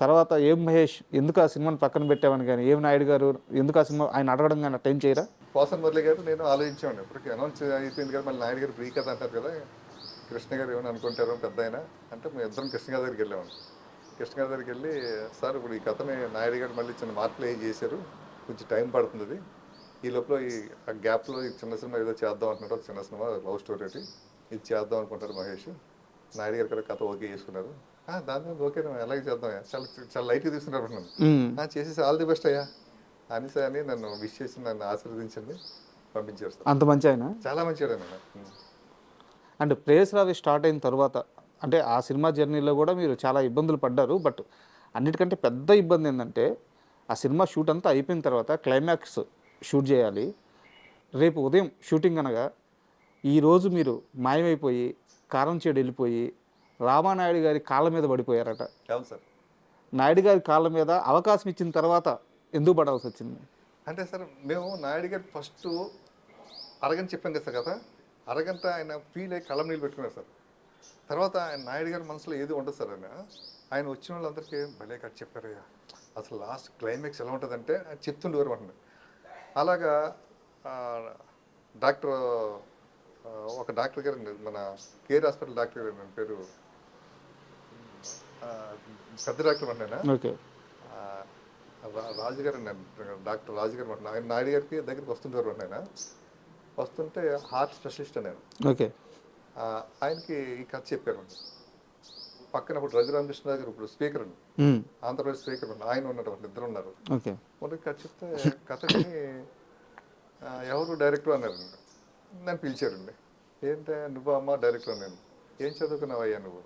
Speaker 2: తర్వాత ఏం మహేష్ ఎందుకు ఆ సినిమాని పక్కన పెట్టామని కానీ, ఏం నాయుడు గారు ఎందుకు ఆ సినిమా ఆయన అడగడం కానీ టైం చేయరా?
Speaker 3: పోసన్ మురళి గారు నేను ఆలోచించామండి, ఇప్పటికి అనౌన్స్ అయిపోయింది కదా, మళ్ళీ నాయుడు గారు ఫ్రీ కథ అంటారు కదా, కృష్ణ గారు ఏమైనా అనుకుంటారు పెద్ద అయినా అంటే మేము ఇద్దరం కృష్ణ గారి దగ్గరికి వెళ్ళామండి. కృష్ణ గారి దగ్గరికి వెళ్ళి సార్ ఇప్పుడు ఈ కథని నాయుడు గారు మళ్ళీ చిన్న మార్పులు ఏం చేశారు, కొంచెం టైం పడుతుంది, ఈ లోపల ఈ గ్యాప్లో ఈ చిన్న సినిమా ఏదో చేద్దాం అంటున్నాడు, ఒక చిన్న సినిమా లవ్ స్టోరీ ఒకటి ఇది చేద్దాం అనుకుంటారు మహేష్, నాయుడు గారు కూడా కథ ఓకే చేసుకున్నారు, దాని మీద ఓకే ఎలాగే చేద్దాం చాలా లైట్గా తీసుకున్నారు నన్ను, చేసేసి ఆల్ ది బెస్ట్ అయ్యా అనేసి అని నన్ను విష్ చేసి నన్ను ఆశీర్వదించండి, పంపించారు సార్.
Speaker 2: అంత మంచి ఆయన.
Speaker 3: చాలా మంచివాడు ఆయన.
Speaker 2: అండ్ ప్రేయస్ రావి స్టార్ట్ అయిన తర్వాత అంటే ఆ సినిమా జర్నీలో కూడా మీరు చాలా ఇబ్బందులు పడ్డారు. బట్ అన్నిటికంటే పెద్ద ఇబ్బంది ఏంటంటే ఆ సినిమా షూట్ అంతా అయిపోయిన తర్వాత క్లైమాక్స్ షూట్ చేయాలి. రేపు ఉదయం షూటింగ్ అనగా ఈరోజు మీరు మాయమైపోయి కారం చేడు వెళ్ళిపోయి రామానాయుడు గారి కాళ్ళ మీద పడిపోయారట.
Speaker 3: అవును సార్.
Speaker 2: నాయుడు గారి కాళ్ళ మీద అవకాశం ఇచ్చిన తర్వాత ఎందుకు పడాల్సి వచ్చింది?
Speaker 3: అంటే సార్ మేము నాయుడు గారు ఫస్ట్ అరగంట చెప్పాం కదా సార్, కదా అరగంట ఆయన ఫీల్ అయ్యి కళ్ళం నీళ్ళు పెట్టుకున్నారు సార్. తర్వాత ఆయన నాయుడు గారి మనసులో ఏది ఉండదు సార్. ఆయన వచ్చిన వాళ్ళందరికీ భలే కట్ చెప్పారయ్యా, అసలు లాస్ట్ క్లైమాక్స్ ఎలా ఉంటుందంటే ఆయన చెప్తుండేవారు అంటున్నారు. అలాగా డాక్టర్ ఒక డాక్టర్ గారు మన కేర్ హాస్పిటల్ డాక్టర్ గారు నా పేరు పెద్ద డాక్టర్ అంటేనా
Speaker 2: ఓకే
Speaker 3: రాజుగారు డాక్టర్ రాజుగారు అంటున్నా. ఆయన నాయుడు గారికి దగ్గరికి వస్తుంటారు ఆయన. వస్తుంటే హార్ట్ స్పెషలిస్ట్ అని ఆయన.
Speaker 2: ఓకే
Speaker 3: ఆయనకి ఈ కథ చెప్పారు. పక్కన ఇప్పుడు రఘురామకృష్ణ గారు ఇప్పుడు స్పీకర్ అండి, ఆంధ్రప్రదేశ్ స్పీకర్ అండి, ఆయన ఉన్నారు, వాళ్ళు ఇద్దరు ఉన్నారు.
Speaker 2: ఓకే
Speaker 3: మొదటి కథ చెప్తే కథని ఎవరు డైరెక్టర్ అన్నారండి. నన్ను పిలిచారండి. ఏంటంటే నువ్వు అమ్మ డైరెక్టర్ నేను. ఏం చదువుకున్నావయ్యా నువ్వు?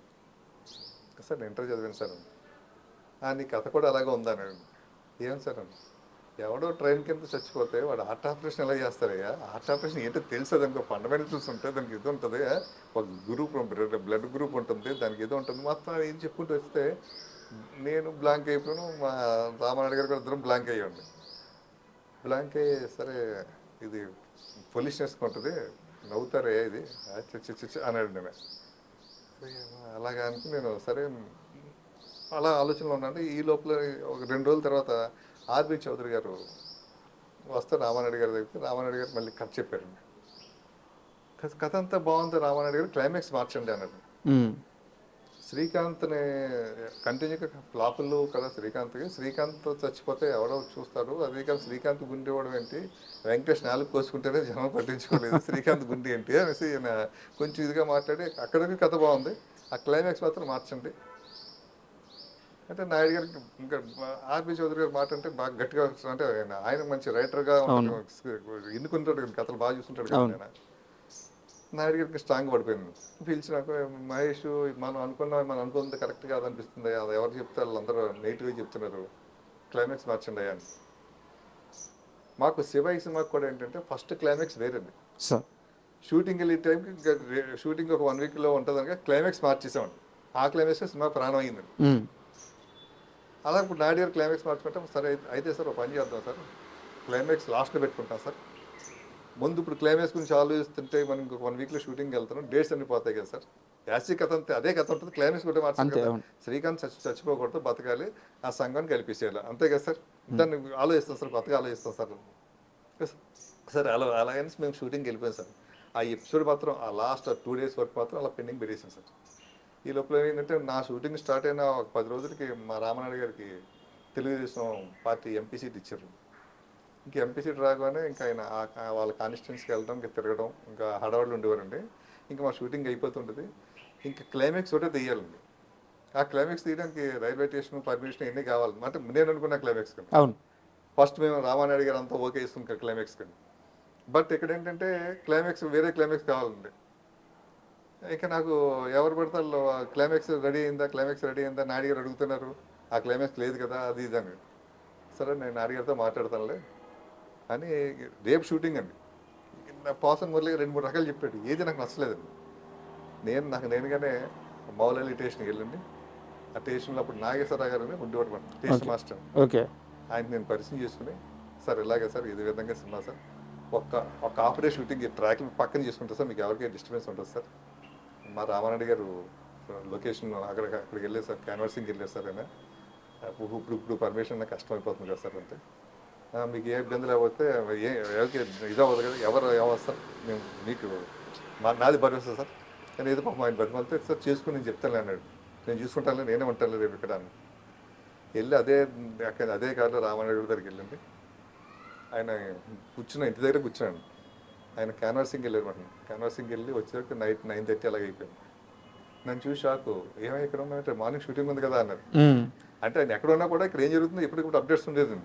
Speaker 3: సార్ నేను ఇంటర్ చదివాను సార్. నీ కథ కూడా అలాగే ఉందన్నాడు. ఏం సార్ అని, ఎవడో ట్రైన్ కింద చచ్చిపోతే వాడు హార్ట్ ఆపరేషన్ ఎలా చేస్తారయ్యా? హార్ట్ ఆపరేషన్ ఏంటో తెలుసు, దానికి ఫండమెంటల్స్ ఉంటాయి, దానికి ఇది ఉంటుంది, ఒక గ్రూప్ బ్లడ్ గ్రూప్ ఉంటుంది, దానికి ఇది ఉంటుంది, మొత్తం ఏం చెప్పుకుంటూ వస్తే నేను బ్లాంక్ అయిపోయాను. మా రామానాయుడు గారు కూడా ఇద్దరం బ్లాంక్ అయ్యండి. బ్లాంక్ అయ్యి సరే ఇది పొల్యూషనెస్ ఉంటుంది, నవ్వుతారే ఇది అన్నాడు. నేను అలాగా అనుకుని నేను సరే అలా ఆలోచనలో ఉన్నాను. ఈ లోపల ఒక 2 రోజుల తర్వాత ఆర్బి చౌదరి గారు వస్తే రామానాయుడు గారి దగ్గరికి, రామానాయుడు గారు మళ్ళీ కథ చెప్పారండి. కథ అంతా బాగుంది, రామానాయుడు గారు క్లైమాక్స్ మార్చండి అన్నాడు. శ్రీకాంత్ని కంటిన్యూగా ఫ్లాపులు కదా శ్రీకాంత్ చచ్చిపోతే ఎవడో చూస్తాడు, అదే కాదు శ్రీకాంత్ గుండె ఇవ్వడం ఏంటి, వెంకటేష్ నాలుగు కోసుకుంటేనే జనం పట్టించుకోలేదు, శ్రీకాంత్ గుండె ఏంటి అనేసి కొంచెం ఇదిగా మాట్లాడి అక్కడికి కథ బాగుంది, ఆ క్లైమాక్స్ మాత్రం మార్చండి అంటే నాయుడు గారికి ఇంకా ఆర్బి చౌదరి గారు మాట అంటే బాగా గట్టిగా అంటే ఆయన మంచి రైటర్గా ఎన్నుకుంటాడు, కథలు బాగా చూస్తుంటాడు కదా ఆయన. నాయుడు గారికి స్ట్రాంగ్ పడిపోయింది. పిలిచినాక మహేష్ మనం అనుకున్నది కరెక్ట్ కాదనిపిస్తుంది, అది ఎవరు చెప్తే వాళ్ళందరూ నెగిటివ్గా చెప్తున్నారు, క్లైమాక్స్ మార్చండి అని. మాకు శివ ఈ సినిమాకి కూడా ఏంటంటే ఫస్ట్ క్లైమాక్స్ వేరండి. షూటింగ్ వెళ్ళే టైంకి షూటింగ్ ఒక 1 వీక్లో ఉంటుంది కనుక క్లైమాక్స్ మార్చేసామండి. ఆ క్లైమాక్స్ సినిమా ప్రాణం అయిందండి. అలా ఇప్పుడు నాయుడు గారు క్లైమాక్స్ మార్చుకుంటాం. సరే అయితే సార్ ఒక పని చేద్దాం సార్, క్లైమాక్స్ లాస్ట్లో పెట్టుకుంటాం సార్. ముందు ఇప్పుడు క్లైమాక్స్ గురించి ఆలోచిస్తుంటే మనం ఇంకొక 1 వీక్లో షూటింగ్ వెళ్తున్నాం, డేట్స్ అన్ని పోతాయి కదా సార్. యాసి కథ అంతే అదే కథ ఉంటుంది, క్లైమాక్స్ కూడా మార్చాలి కదా. శ్రీకాంత్ చచ్చిపోకూడదు, బతకాలి, ఆ సంఘాన్ని కలిపేసేయాలి అంతే కదా సార్. దాన్ని ఆలోచిస్తాం సార్, కొత్తగా ఆలోచిస్తాం సార్. సరే అలాగని మేము షూటింగ్కి వెళ్ళిపోయాం సార్. ఆ ఎపిసోడ్ మాత్రం ఆ లాస్ట్ 2 days వరకు మాత్రం అలా పెండింగ్ పెట్టేసాం సార్. ఈ లోపల ఏంటంటే నా షూటింగ్ స్టార్ట్ అయిన ఒక 10 రోజులకి మా రామానాయుడు గారికి తెలుగుదేశం పార్టీ ఎంపీ సీట్ ఇచ్చారు. ఇంక ఎంపీ సీట్ రాగానే ఇంకా ఆయన వాళ్ళ కాన్స్టిట్యున్సీకి వెళ్ళడం, ఇంకా తిరగడం, ఇంకా హడావుళ్ళు ఉండేవారండి. ఇంకా మా షూటింగ్ అయిపోతుంటుంది. ఇంకా క్లైమాక్స్ ఒకటే తీయాలండి. ఆ క్లైమాక్స్ తీయడానికి రైల్వే స్టేషన్ పర్మిషన్ ఇవన్నీ కావాలి అంటే నేను అనుకున్న క్లైమాక్స్ కండి.
Speaker 2: అవును,
Speaker 3: ఫస్ట్ మేము రామానాయుడు గారు అంతా ఓకే ఇస్తాం క్లైమాక్స్ కండి. బట్ ఇక్కడ ఏంటంటే క్లైమాక్స్ వేరే క్లైమాక్స్ కావాలండి. ఇంకా నాకు ఎవరు పడతారు క్లైమాక్స్ రెడీ అయిందా నాయుడు గారు అడుగుతున్నారు, ఆ క్లైమాక్స్ లేదు కదా అది ఇది అని. సరే నేను నాయుడు గారితో మాట్లాడతానులే అని రేపు షూటింగ్ అండి. పాసన్ మురళి 2-3 రకాలు చెప్పాడు, ఏది నాకు నచ్చలేదండి. నేనుగానే మౌలలి స్టేషన్కి వెళ్ళండి. ఆ స్టేషన్లో అప్పుడు నాగేశ్వరరావు గారు ఉండేవాడు స్టేషన్ మాస్టర్.
Speaker 2: ఓకే,
Speaker 3: ఆయన నేను పరిచయం చేసుకుని సార్ ఇలాగే సార్ ఇది విధంగా సినిమా సార్, ఒక హాఫ్ డే షూటింగ్ ట్రాక్ పక్కన చేసుకుంటారు సార్, మీకు ఎవరికి డిస్టర్బెన్స్ ఉంటుంది సార్. మా రామానాయుడు గారు లొకేషన్ అక్కడికి వెళ్ళారు సార్, క్యాన్వర్సింగ్కి వెళ్ళారు సార్. ఆయన ఇప్పుడు పర్మిషన్ నాకు కష్టం అయిపోతుంది కదా సార్ అంటే, మీకు ఏ ఇబ్బంది లేకపోతే ఎవరికి ఇదవ్వదు కదా, ఎవరు సార్ మేము మీకు నాది భరోసా సార్. కానీ ఏదో పాపం ఆయన బతిమాలితే సార్ చేసుకుని నేను చెప్తాను అన్నాడు. నేను చూసుకుంటాను, నేనే ఉంటాను రేపు ఇక్కడ అని వెళ్ళి అదే కారులో రామానాయుడు దగ్గరికి వెళ్ళండి. ఆయన ఇంటి దగ్గర కూర్చున్నాను. ఆయన క్యాన్వర్సింగ్కి వెళ్ళారు మాట. క్యాన్వర్సింగ్కి వెళ్ళి వచ్చేసరికి నైట్ 9:30 అలాగే అయిపోయింది. నన్ను చూసి షాకు, ఏమైనా ఇక్కడ ఉన్నాయంటే మార్నింగ్ షూటింగ్ ఉంది కదా అన్నారు. అంటే ఆయన ఎక్కడ ఉన్నా కూడా ఇక్కడ ఏం జరుగుతుంది ఎప్పటికప్పుడు అప్డేట్స్ ఉండేది.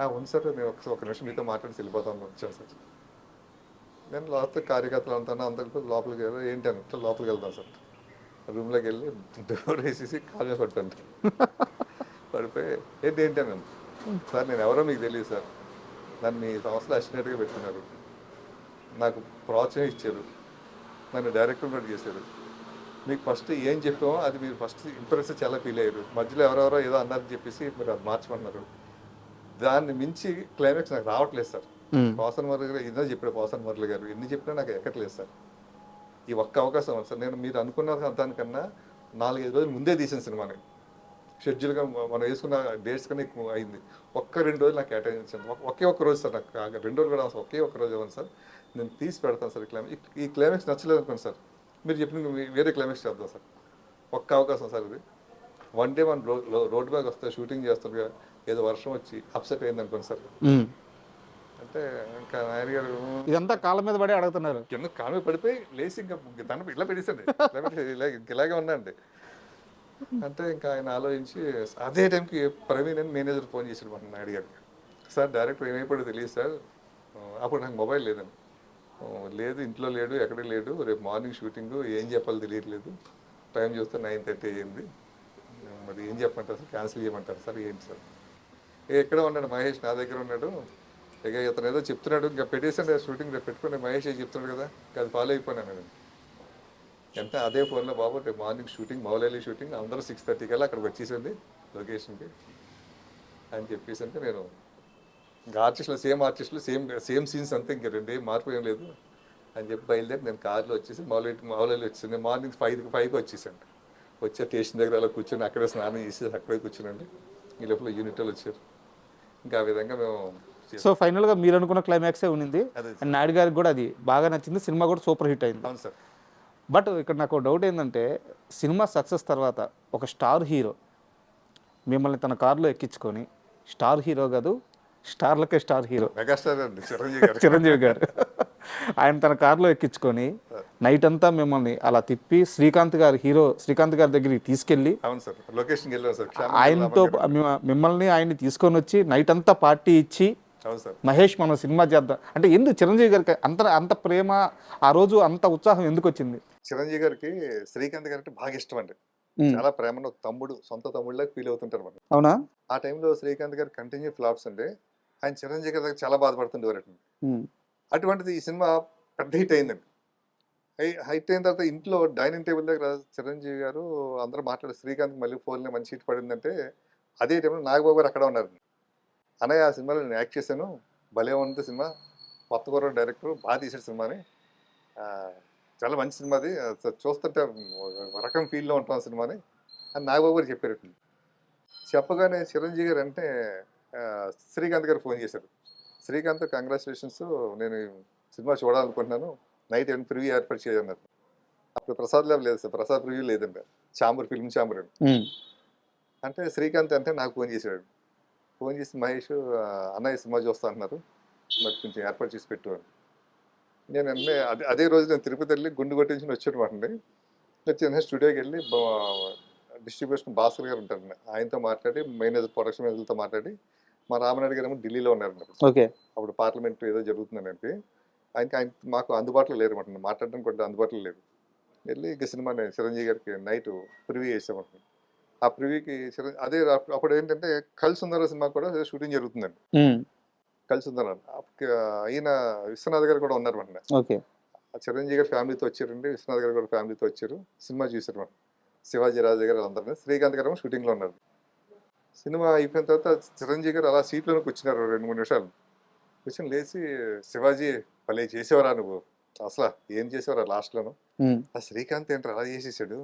Speaker 3: అవును సార్, నేను ఒక నిమిషం మీతో మాట్లాడి వెళ్ళిపోతాను వచ్చాను సార్. నేను లాస్ట్ కార్యకర్తలు అంటాను అందరికీ లోపలికి వెళ్ళి ఏంటి అంటే లోపలికి వెళ్తాను సార్. రూమ్లోకి వెళ్ళి డోర్ వేసేసి కాల్ మీద పట్టాను. పడిపోయి ఏంటి ఏంటి అని సార్ నేను ఎవరో మీకు తెలియదు సార్, నన్ను మీ సంస్థలో అసిస్టెంట్గా పెట్టుకున్నారు, నాకు ప్రోత్సాహం ఇచ్చారు, నన్ను డైరెక్టర్ కూడా చేశారు, మీకు ఫస్ట్ ఏం చెప్పామో అది మీరు ఫస్ట్ ఇంప్రెస్ చాలా ఫీల్ అయ్యారు, మధ్యలో ఎవరెవరో ఏదో అన్నారని చెప్పేసి మీరు అది మార్చమన్నారు, దాన్ని మించి క్లైమాక్స్ నాకు రావట్లేదు సార్. పోసన్ మురళి గారు ఇదో చెప్పాడు, పోసన్ మురళి గారు ఎన్ని చెప్పినా నాకు ఎక్కట్లేదు సార్. ఈ ఒక్క అవకాశం ఉంది సార్. నేను మీరు అనుకున్న దానికన్నా 4-5 రోజులు ముందే తీసిన సినిమాని, షెడ్యూల్గా మనం వేసుకున్న డేట్స్ కన్నా ఎక్కువ అయింది. 1-2 రోజులు నాకు కేటాయించాను. ఒకే ఒక్క రోజు సార్, నాకు 2 రోజులు కూడా అవసరం, ఒకే ఒక్క రోజు ఇవ్వండి సార్, నేను తీసి పెడతాను సార్. ఈ క్లైమాక్స్ నచ్చలేదు అనుకోండి సార్, మీరు చెప్పిన వేరే క్లైమాక్స్ చేద్దాం సార్. ఒక్క అవకాశం సార్ ఇది. వన్ డే మనం రోడ్ బ్యాగ్ వస్తే షూటింగ్ చేస్తుండగా ఏదో వర్షం వచ్చి అప్సెట్ అయింది అనుకోండి సార్, అంటే ఇంకా నాయన గారు
Speaker 2: ఇదంతా కాళ్ళ మీద పడి అడుగుతున్నారు.
Speaker 3: కింద కాలు మీద పడిపోయి లేచి ఇంకా దండ ఇట్లా పెట్టేసండి, ఇలాగే ఉన్నాండి. అంటే ఇంకా ఆయన ఆలోచించి అదే టైంకి ప్రవీణ్ అని మేనేజర్ ఫోన్ చేసాడు మన నాయుడు గారికి. సార్ డైరెక్టర్ ఏమైపోయాడో తెలియదు సార్, అప్పుడు నాకు మొబైల్ లేదండి. లేదు ఇంట్లో లేడు, ఎక్కడికి లేడు, రేపు మార్నింగ్ షూటింగ్, ఏం చెప్పాలో తెలియట్లేదు, టైం చూస్తే 9:30 అయ్యింది, మరి ఏం చెప్పమంటారు సార్, క్యాన్సిల్ చేయమంటారు సార్, ఏంటి సార్. ఎక్కడ ఉన్నాడు మహేష్, నా దగ్గర ఉన్నాడు, ఇక ఇతను ఏదో చెప్తున్నాడు, ఇంకా పెట్టేసండి షూటింగ్ రేపు పెట్టుకుని, మహేష్ చెప్తున్నాడు కదా, అది ఫాలో అయిపోయినాను నేను. ఎంత అదే ఫోన్లో బాబు రేపు మార్నింగ్ షూటింగ్, మౌలైలి షూటింగ్, అందరూ 6:30 కల్లా అక్కడికి వచ్చేసింది లొకేషన్కి అని చెప్పేసి, అంటే నేను ఇంకా ఆర్టిస్టులు సేమ్ సీన్స్ అంతే, ఇంక 2 ఏం మార్పు ఏం లేదు అని చెప్పి బయలుదేరి నేను కార్లో వచ్చేసి మౌలైలి వచ్చేసి మార్నింగ్ 5కి వచ్చేసాను. వచ్చే స్టేషన్ దగ్గర అలా కూర్చొని అక్కడే స్నానం చేసి అక్కడే కూర్చునండి. ఈ లోపల యూనిట్ వాళ్ళు వచ్చారు. ఇంకా ఆ విధంగా మేము
Speaker 2: సో ఫైనల్గా మీరు అనుకున్న క్లైమాక్సే ఉన్నింది.
Speaker 3: అదే
Speaker 2: అండ్ నాయుడు గారికి కూడా అది బాగా నచ్చింది, సినిమా కూడా సూపర్ హిట్ అయింది.
Speaker 3: అవును సార్.
Speaker 2: బట్ ఇక్కడ నాకు డౌట్ ఏంటంటే, సినిమా సక్సెస్ తర్వాత ఒక స్టార్ హీరో మిమ్మల్ని తన కారులో ఎక్కించుకొని, స్టార్ హీరో కాదు స్టార్లకే స్టార్ హీరో
Speaker 3: మెగాస్టార్ అండి
Speaker 2: చిరంజీవి గారు ఆయన తన కారులో ఎక్కించుకొని నైట్ అంతా మిమ్మల్ని అలా తిప్పి శ్రీకాంత్ గారి దగ్గరికి తీసుకెళ్ళి,
Speaker 3: అవును సార్, లొకేషన్కి వెళ్ళాం సార్,
Speaker 2: ఆయనతో మిమ్మల్ని ఆయన్ని తీసుకొని వచ్చి నైట్ అంతా పార్టీ ఇచ్చి,
Speaker 3: అవును సార్,
Speaker 2: మహేష్ మనం సినిమా చేద్దాం అంటే ఎందుకు చిరంజీవి గారికి అంత ప్రేమ, ఆ రోజు అంత ఉత్సాహం ఎందుకు వచ్చింది?
Speaker 3: చిరంజీవి గారికి శ్రీకాంత్ గారు అంటే బాగా ఇష్టం అండి, చాలా ప్రేమను ఒక తమ్ముడు, సొంత తమ్ముళ్ళకి ఫీల్ అవుతుంటారు మనం.
Speaker 2: అవునా?
Speaker 3: ఆ టైంలో శ్రీకాంత్ గారు కంటిన్యూ ఫ్లాప్స్ అండి, ఆయన చిరంజీవి గారి దగ్గర చాలా బాధపడుతుండేవారు. అటువంటిది ఈ సినిమా పెద్ద హిట్ అయిందండి. హిట్ అయిన తర్వాత ఇంట్లో డైనింగ్ టేబుల్ దగ్గర చిరంజీవి గారు అందరూ మాట్లాడారు, శ్రీకాంత్ మళ్ళీ ఫోన్లో మంచి హిట్ పడిందంటే అదే టైంలో నాగబాబు గారు అక్కడ ఉన్నారు. అన్నయ్య ఆ సినిమాలో నేను యాక్ట్ చేశాను, భలే ఉంది సినిమా, కొత్త కూర డైరెక్టర్ బాగా తీసాడు సినిమాని, చాలా మంచి సినిమా, అది చూస్తుంటే ఒక రకం ఫీల్లో ఉంటాం సినిమాని అని నాగబాబు గారు చెప్పారు. చెప్పగానే చిరంజీవి గారు అంటే శ్రీకాంత్ గారు ఫోన్ చేశారు. శ్రీకాంత్ కంగ్రాచులేషన్స్, నేను సినిమా చూడాలనుకుంటున్నాను, నైట్ ఏమైనా ప్రివ్యూ ఏర్పాటు చేయన్నారు. అప్పుడు ప్రసాద్ ల్యాబ్ లేదు సార్, ప్రసాద్ ప్రివ్యూ లేదండి, ఫిల్మ్ ఛాంబర్ అండి. అంటే శ్రీకాంత్ అంటే నాకు ఫోన్ చేశాడు. ఫోన్ చేసి మహేష్ అన్నయ్య సినిమా చూస్తా అంటున్నారు, మరి కొంచెం ఏర్పాటు చేసి పెట్టు అని. నేను అదే రోజు నేను తిరుపతి వెళ్ళి గుండు కొట్టించుకుని వచ్చానమాట అండి. వచ్చి స్టూడియోకి వెళ్ళి డిస్ట్రిబ్యూషన్ భాస్కర్ గారు ఉంటారండి, ఆయనతో మాట్లాడి, మేనేజర్ ప్రొడక్షన్ మేనేజర్తో మాట్లాడి, మా రామనాయుడు గారు ఏమో ఢిల్లీలో ఉన్నారండి.
Speaker 2: ఓకే.
Speaker 3: అప్పుడు పార్లమెంట్ ఏదో జరుగుతుందండి, ఆయన మాకు అందుబాటులో లేరు అనమాట, మాట్లాడడానికి కూడా అందుబాటులో లేదు. వెళ్ళి ఇక సినిమా చిరంజీవి గారికి నైట్ ప్రివ్యూ చేసామంట. ఆ ప్రివ్యూకి అదే అప్పుడు ఏంటంటే కల్సుందర సినిమా కూడా షూటింగ్ జరుగుతుందండి. కల్సుందర ఈయన విశ్వనాథ్ గారు కూడా ఉన్నారు అనమాట.
Speaker 2: ఓకే.
Speaker 3: చిరంజీవి గారు ఫ్యామిలీతో వచ్చారండి, విశ్వనాథ్ గారు కూడా ఫ్యామిలీతో వచ్చారు, సినిమా చూసారు అనమాట. శివాజీ రాజు గారు అందరూ, శ్రీకాంత్ గారు షూటింగ్లో ఉన్నారు. సినిమా అయిపోయిన తర్వాత చిరంజీవి గారు అలా సీట్లోకి కూర్చున్నారు 2-3 నిమిషాలు. కూర్చొని లేచి, శివాజీ భలే చేసేవారా నువ్వు, అసలు ఏం చేసేవారా లాస్ట్లోను, ఆ శ్రీకాంత్ ఏంటి అలా చేసేసాడు,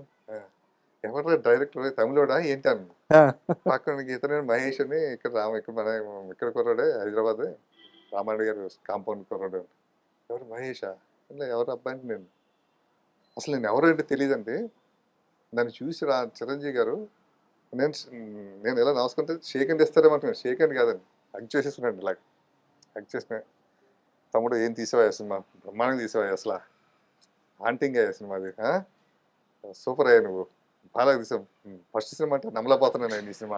Speaker 3: ఎవరు డైరెక్టర్ తమిళోడా ఏంటి అన్న. పక్కన ఇతను మహేష్ అని, ఇక్కడ కుర్రాడే, హైదరాబాద్ రామారెడ్డి గారు కాంపౌండ్ కుర్రాడు. ఎవరు మహేషా? ఎవరు అబ్బాయి? నేను ఎవరు అంటే తెలియదండి. నన్ను చూసి చిరంజీవి గారు నేను ఎలా నమస్కుంటే షేక్ హ్యాండ్ ఇస్తారేమంటున్నాను, షేక్ హ్యాండ్ కాదండి, హగ్ చేసేస్తున్నాడు. ఇలాగ హగ్ చేసిన, తమ్ముడు ఏం తీసేవా సినిమా, బ్రహ్మాండంగా తీసేవా, అసలు ఆంటింగ్ అయ్యా సినిమా, అది సూపర్ అయ్యా, నువ్వు బాగా తీసావు, ఫస్ట్ సినిమా అంటే నమ్మలేకపోతున్నాను ఆయన ఈ సినిమా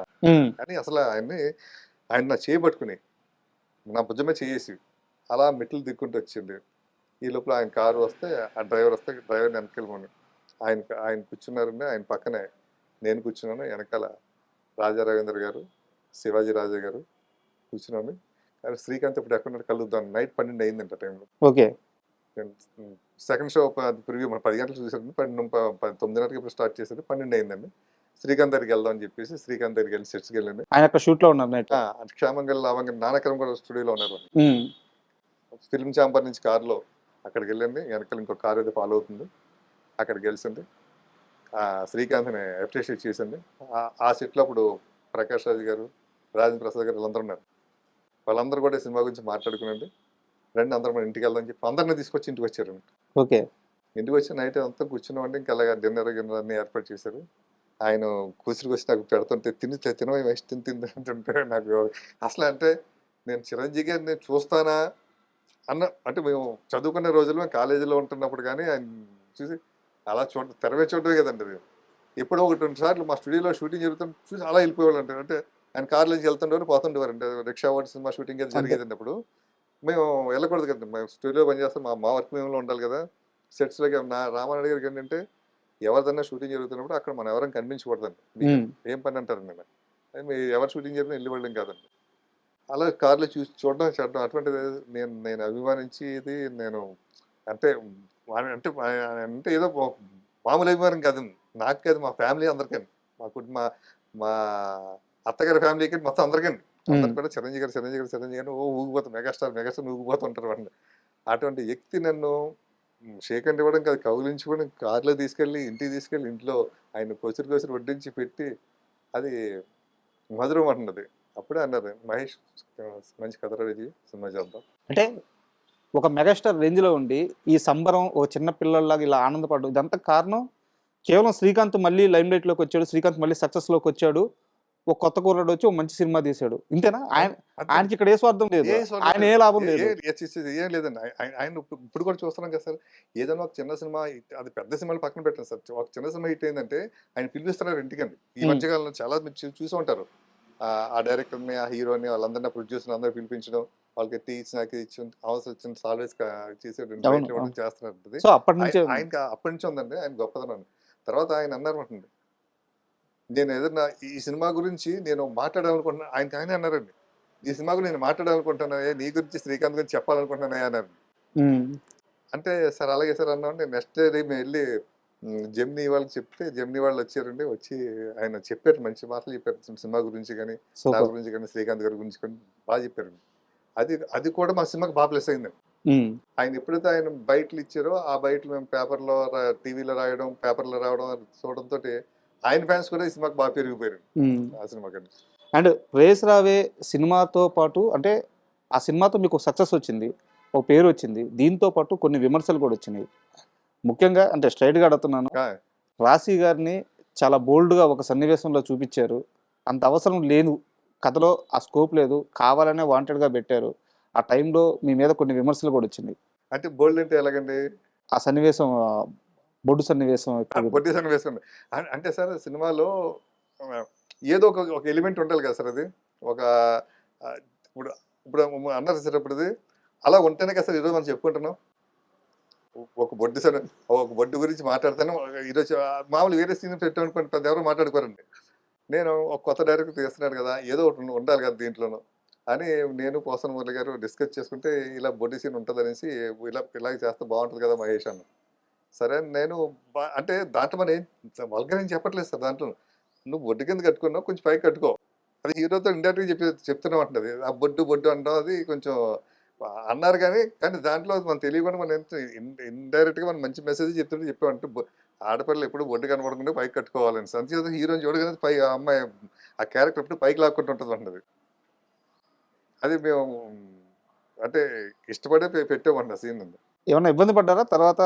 Speaker 3: అని. అసలు ఆయన నా చేయబట్టుకుని నా భుజమే చేసి అలా మెట్లు దిక్కుంటూ వచ్చింది. ఈ లోపల ఆయన కారు వస్తే ఆ డ్రైవర్ వస్తే డ్రైవర్ని వెనకెళ్ళమని ఆయన కూర్చున్నారండి. ఆయన పక్కనే నేను కూర్చున్నాను. వెనకాల రాజా రవీంద్ర గారు, శివాజీ రాజా గారు కూర్చున్నాను. కానీ శ్రీకాంత్ ఇప్పుడు ఎక్కడున్నాడు కలుద్దాం. నైట్ 12 అయిందంట టైంలో.
Speaker 2: ఓకే.
Speaker 3: సెకండ్ షో ప్రివ్యూ మన 10 గంటలకు చూసాను. 9:30కి ఇప్పుడు స్టార్ట్ చేసేది. 12 అయిందండి. శ్రీకాంత్ దగ్గరికి వెళ్దాం అని చెప్పేసి శ్రీకాంత్ దగ్గరికి వెళ్ళి సెట్స్కి వెళ్ళండి.
Speaker 2: ఆయన అక్కడ షూట్ లో ఉన్నారు నైట్.
Speaker 3: క్షేమంగా లావంగా నానకరం కూడా స్టూడియోలో ఉన్నారు. ఫిల్మ్ ఛాంబర్ నుంచి కారులో అక్కడికి వెళ్ళండి. వెనకాల ఇంకో కారు అయితే ఫాలో అవుతుంది. అక్కడికి గెలిచండి. శ్రీకాంత్ని అప్రిషియేట్ చేసింది. ఆ సెట్లో అప్పుడు ప్రకాష్ రాజ్ గారు, రాజేంద్ర ప్రసాద్ గారు వీళ్ళందరూ ఉన్నారు. వాళ్ళందరూ కూడా సినిమా గురించి మాట్లాడుకునండి. రండి అందరం మన ఇంటికి వెళ్దాం చెప్పి అందరినీ తీసుకొచ్చి ఇంటికి వచ్చారండి.
Speaker 2: ఓకే.
Speaker 3: ఇంటికి వచ్చి నైట్ అంతా కూర్చున్నామండి. ఇంకా అలాగా డిన్నర్ అన్ని ఏర్పాటు చేశారు. ఆయన కూతురికి వచ్చి నాకు పెడుతుంటే తినవే వేసి తింటుంటే నాకు అసలు అంటే నేను చిరంజీవి గారిని నేను చూస్తానా అంటే మేము చదువుకునే రోజుల్లో కాలేజీలో ఉంటున్నప్పుడు కానీ ఆయన చూసి అలా తెరవే చూడటమే కదండి అది. ఎప్పుడో 1-2 సార్లు మా స్టూడియోలో షూటింగ్ జరుగుతుంటే చూసి అలా వెళ్ళిపోయేవాళ్ళు అంటారు. అంటే ఆయన కార్లో నుంచి వెళ్తుండేవారు పోతుండేవారు. అంటే రిక్షా వాడి సినిమా షూటింగ్ అయితే జరిగేదండి. అప్పుడు మేము వెళ్ళకూడదు కదండి. మేము స్టూడియో పనిచేస్తాం. మా వర్క్ మేము ఉండాలి కదా. సెట్స్లోకి రామారెడ్డి గారికి ఏంటంటే ఎవరిదన్నా షూటింగ్ జరుగుతున్నప్పుడు అక్కడ మనం ఎవరైనా కనిపించకూడదండి. ఏం పని అంటారు నేను మీరు ఎవరు షూటింగ్ జరిగినా వెళ్ళి వెళ్ళడం కాదండి. అలా కార్లో చూడడం అటువంటిది నేను అభిమానించేది నేను అంటే అంటే అంటే ఏదో మామూలు అభిమానం కాదండి. నాకు కాదు మా ఫ్యామిలీ అందరికీ మా కుటుంబ మా అత్తగారి ఫ్యామిలీకి మొత్తం అందరికీ అందరు కూడా చిరంజీవి గారు ఊగిపోతాం మెగాస్టార్ ఊగిపోతుంటారు వాడిని. అటువంటి వ్యక్తి నన్ను షేక్ హ్యాండ్ ఇవ్వడం కాదు, కౌలించుకోవడం, కార్లో తీసుకెళ్ళి ఇంటికి తీసుకెళ్ళి ఇంట్లో ఆయన కొసిరి వడ్డించి పెట్టి అది మధురం అంటున్నది. అప్పుడే అన్నారు మహేష్ మంచి కథ ఇది సినిమా చేద్దాం
Speaker 2: అంటే ఒక మెగాస్టార్ రేంజ్ లో ఉండి ఈ సంబరం ఓ చిన్న పిల్లల్లాగా ఇలా ఆనందపడ్డం ఇదంతా కారణం కేవలం శ్రీకాంత్ మళ్ళీ లైమ్ లైట్ లోకి వచ్చాడు. శ్రీకాంత్ మళ్ళీ సక్సెస్ లోకి వచ్చాడు. ఒక కొత్త కుర్రాడు వచ్చి ఒక మంచి సినిమా తీశాడు. ఇంతేనా? ఆయనకి ఇక్కడ ఏ స్వార్థం లేదు, ఆయన ఏ లాభం లేదు.
Speaker 3: ఏం లేదండి. ఆయన ఇప్పుడు కూడా చూస్తున్నాం కదా సార్. ఏదైనా ఒక చిన్న సినిమా అది పెద్ద సినిమాలు పక్కన పెట్టండి సార్. ఒక చిన్న సినిమా హిట్ అయిందంటే ఆయన పిలిపిస్తున్నారు ఇంటికండి. ఈ మధ్యకాలంలో చాలా మీరు చూసి ఉంటారు. ఆ డైరెక్టర్ని, ఆ హీరోని, వాళ్ళందరినీ ప్రొడ్యూసర్ అందరూ పిలిపించడం, వాళ్ళకి టీ నాకు ఇచ్చి అవసరం వచ్చిన సాల్వేస్ చేసేవాడు చేస్తున్నారు. ఆయనకి అప్పటి నుంచి ఉందండి ఆయన గొప్పదనం. తర్వాత ఆయన అన్నారన్నమాట, నేను ఏదన్నా ఈ సినిమా గురించి నేను మాట్లాడాలనుకుంటున్నాను. ఆయనే అన్నారండి, ఈ సినిమా గురించి నేను మాట్లాడాలనుకుంటున్నాను, నీ గురించి శ్రీకాంత్ గురించి చెప్పాలనుకుంటున్నాను అన్నారు. అంటే సార్ అలాగే సార్ అన్నామంటే నెక్స్ట్ డే మేము వెళ్ళి జెమినీ వాళ్ళకి చెప్తే జెమినీ వాళ్ళు వచ్చారండి. వచ్చి ఆయన చెప్పారు, మంచి మాటలు చెప్పారు సినిమా గురించి కానీ, నా గురించి కానీ, శ్రీకాంత్ గారి గురించి కానీ బాగా చెప్పారండి. అది కూడా మా సినిమాకి బాగా ప్లస్ అయిందండి. ఆయన ఎప్పుడైతే ఆయన బయటలు ఇచ్చారో ఆ బయటలు మేము పేపర్లో టీవీలో రాయడం, పేపర్లో రావడం చూడడంతో ఆయన ఫ్యాన్స్ కూడా ఈ సినిమాకి బాగా పెరిగిపోయారు ఆ సినిమా కంటే.
Speaker 2: అండ్ రేస్ రావే సినిమాతో పాటు అంటే ఆ సినిమాతో మీకు సక్సెస్ వచ్చింది, ఒక పేరు వచ్చింది. దీంతో పాటు కొన్ని విమర్శలు కూడా వచ్చినాయి. ముఖ్యంగా అంటే స్ట్రైట్గా అడుగుతున్నాను, రాశి గారిని చాలా బోల్డ్గా ఒక సన్నివేశంలో చూపించారు. అంత అవసరం లేదు, కథలో ఆ స్కోప్ లేదు, కావాలనే వాంటెడ్గా పెట్టారు. ఆ టైంలో మీ మీద కొన్ని విమర్శలు కూడా వచ్చినాయి.
Speaker 3: అంటే బోల్డ్ అంటే ఎలాగండి?
Speaker 2: ఆ సన్నివేశం బొడ్డు సన్నివేశం
Speaker 3: అంటే సార్ సినిమాలో ఏదో ఒక ఎలిమెంట్ ఉండాలి కదా సార్. అది ఒక ఇప్పుడు ఇప్పుడు అన్నారు సార్, ఇప్పుడు అలా ఉంటేనే కదా సార్ ఈరోజు మనం చెప్పుకుంటున్నాం. ఒక బొడ్డు సార్, ఒక బొడ్డు గురించి మాట్లాడతాను ఈరోజు. మామూలు వేరే సీన్ పెట్టామనుకోండి పెద్ద ఎవరు మాట్లాడుకోరండి. నేను ఒక కొత్త డైరెక్టర్ తీస్తున్నాడు కదా, ఏదో ఒకటి ఉండాలి కదా దీంట్లోనూ అని నేను పోసన్ మురళి గారు డిస్కస్ చేసుకుంటే ఇలా బొడ్డు సీన్ ఉంటుంది అనేసి ఇలాగ చేస్తే బాగుంటుంది కదా మహేష్ అన్న. సరే నేను అంటే దాంట్లో మనం ఏం వల్గర్ ఏం చెప్పట్లేదు సార్. దాంట్లో నువ్వు బొడ్డు కింద కట్టుకున్నావు, కొంచెం పైకి కట్టుకో. అది హీరోతో ఇండైరెక్ట్గా చెప్తున్నాం అంటుంది. ఆ బొడ్డు అంటాం అది కొంచెం అన్నారు. కానీ దాంట్లో మనం తెలియకుండా మనం ఎంత ఇండైరెక్ట్గా మనం మంచి మెసేజ్ చెప్పామంటే ఆడపిల్లలు ఎప్పుడు బొడ్డు కనపడకుండా పైకి కట్టుకోవాలని. సంచేత హీరోని చూడగానే పై ఆ అమ్మాయి ఆ క్యారెక్టర్ ఎప్పుడు పైకి లాక్కుంటూ ఉంటుంది అంటది. అది మేము అంటే ఇష్టపడే పెట్టామండి ఆ సీన్.
Speaker 2: ఏమన్నా ఇబ్బంది పడ్డారా తర్వాత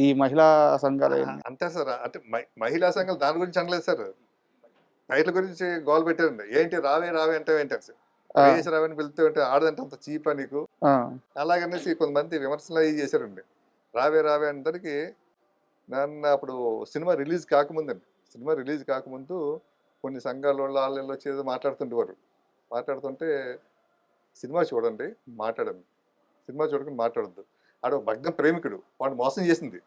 Speaker 2: ఈ మహిళా సంఘాలు?
Speaker 3: అంతే సార్. అంటే మహిళా సంఘాలు దాని గురించి అనలేదు సార్, టైటిల్ గురించి గోల్ పెట్టారండి. ఏంటి రావే అంటే ఏంటంటే రేస్ రావని పిలితే అంటే ఆడదంటే అంత చీపా నీకు అలాగనేసి కొంతమంది విమర్శలు అవి చేశారండి. రావే అందరికి నన్ను అప్పుడు సినిమా రిలీజ్ కాకముందు కొన్ని సంఘాల వాళ్ళు వచ్చి ఏదో మాట్లాడుతుంటే సినిమా చూడండి, మాట్లాడండి, సినిమా చూడకుండా మాట్లాడద్దు. ఆడు భగ్న ప్రేమికుడు, వాడు మోసం చేసింది,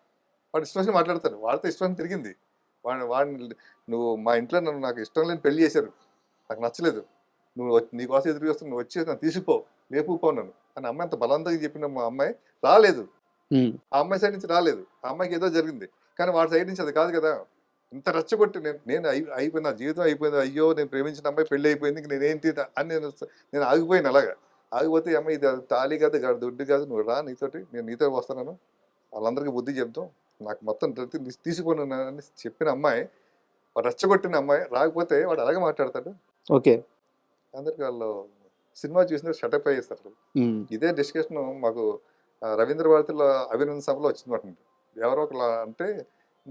Speaker 3: వాడు ఇష్టం వచ్చి మాట్లాడతాడు, వాడితో ఇష్టం తిరిగింది, వాడిని నువ్వు మా ఇంట్లో నన్ను నాకు ఇష్టం లేని పెళ్లి చేశారు, నాకు నచ్చలేదు, నువ్వు నీకోసం ఎదురు వస్తావు, నువ్వు వచ్చి నన్ను తీసుకుపో, లేపుపో నన్ను అని అమ్మాయి అంత బలవంతంగా చెప్పిన మా అమ్మాయి రాలేదు. ఆ అమ్మాయి సైడ్ నుంచి రాలేదు, ఆ అమ్మాయికి ఏదో జరిగింది, కానీ వాడి సైడ్ నుంచి అది కాదు కదా. ఇంత రెచ్చగొట్టి నేను అయిపోయింది, నా జీవితం అయిపోయింది, అయ్యో నేను ప్రేమించిన అమ్మాయి పెళ్లి అయిపోయింది, ఇంక నేనేంటి అని నేను ఆగిపోయాను. అలాగా ఆగిపోతే అమ్మాయి ఇది తాళి కాదు, దుడ్డు కాదు, నువ్వు రా, నేను నీతో వస్తున్నాను, వాళ్ళందరికీ బుద్ధి చెప్తాం, నాకు మొత్తం తీసుకుని అని చెప్పిన అమ్మాయి, వాడు రెచ్చగొట్టిన అమ్మాయి రాకపోతే వాడు అలాగే మాట్లాడతాడు.
Speaker 2: ఓకే,
Speaker 3: అందరికి వాళ్ళు సినిమా చూసిన షటప్ అయ్యేస్తారు. ఇదే డిస్కషన్ మాకు రవీంద్ర భారతిలో అభినందన సభలో వచ్చిందన్నమాట. ఎవరో ఒకలా అంటే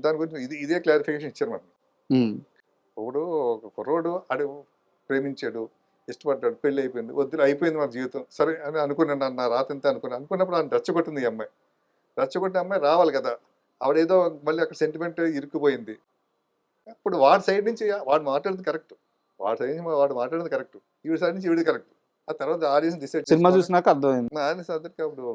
Speaker 3: దాని గురించి ఇదే క్లారిఫికేషన్ ఇచ్చారన్నమాట. ఒకడు ఒక కుర్రోడు ఆడు ప్రేమించాడు, ఇష్టపడ్డాడు, పెళ్ళి అయిపోయింది, వద్దు అయిపోయింది మన జీవితం సరే అని అనుకున్నాను, నా రాత ఎంత అనుకున్నప్పుడు ఆయన రెచ్చగొట్టింది ఈ అమ్మాయి. రెచ్చగొట్టిన అమ్మాయి రావాలి కదా, ఆవిడేదో మళ్ళీ అక్కడ సెంటిమెంట్ ఇరుక్కుపోయింది. అప్పుడు వాడి సైడ్ నుంచి వాడు మాట్లాడింది కరెక్ట్, వాడి సైడ్ నుంచి వాడు మాట్లాడింది కరెక్ట్, ఈవిడ సైడ్ నుంచి ఈవిడ కరెక్ట్. ఆ తర్వాత ఆడియన్స్ డిసైడ్
Speaker 2: సినిమా చూసినాక అర్థమైంది.
Speaker 3: ఆడియన్స్ అందరికీ అప్పుడు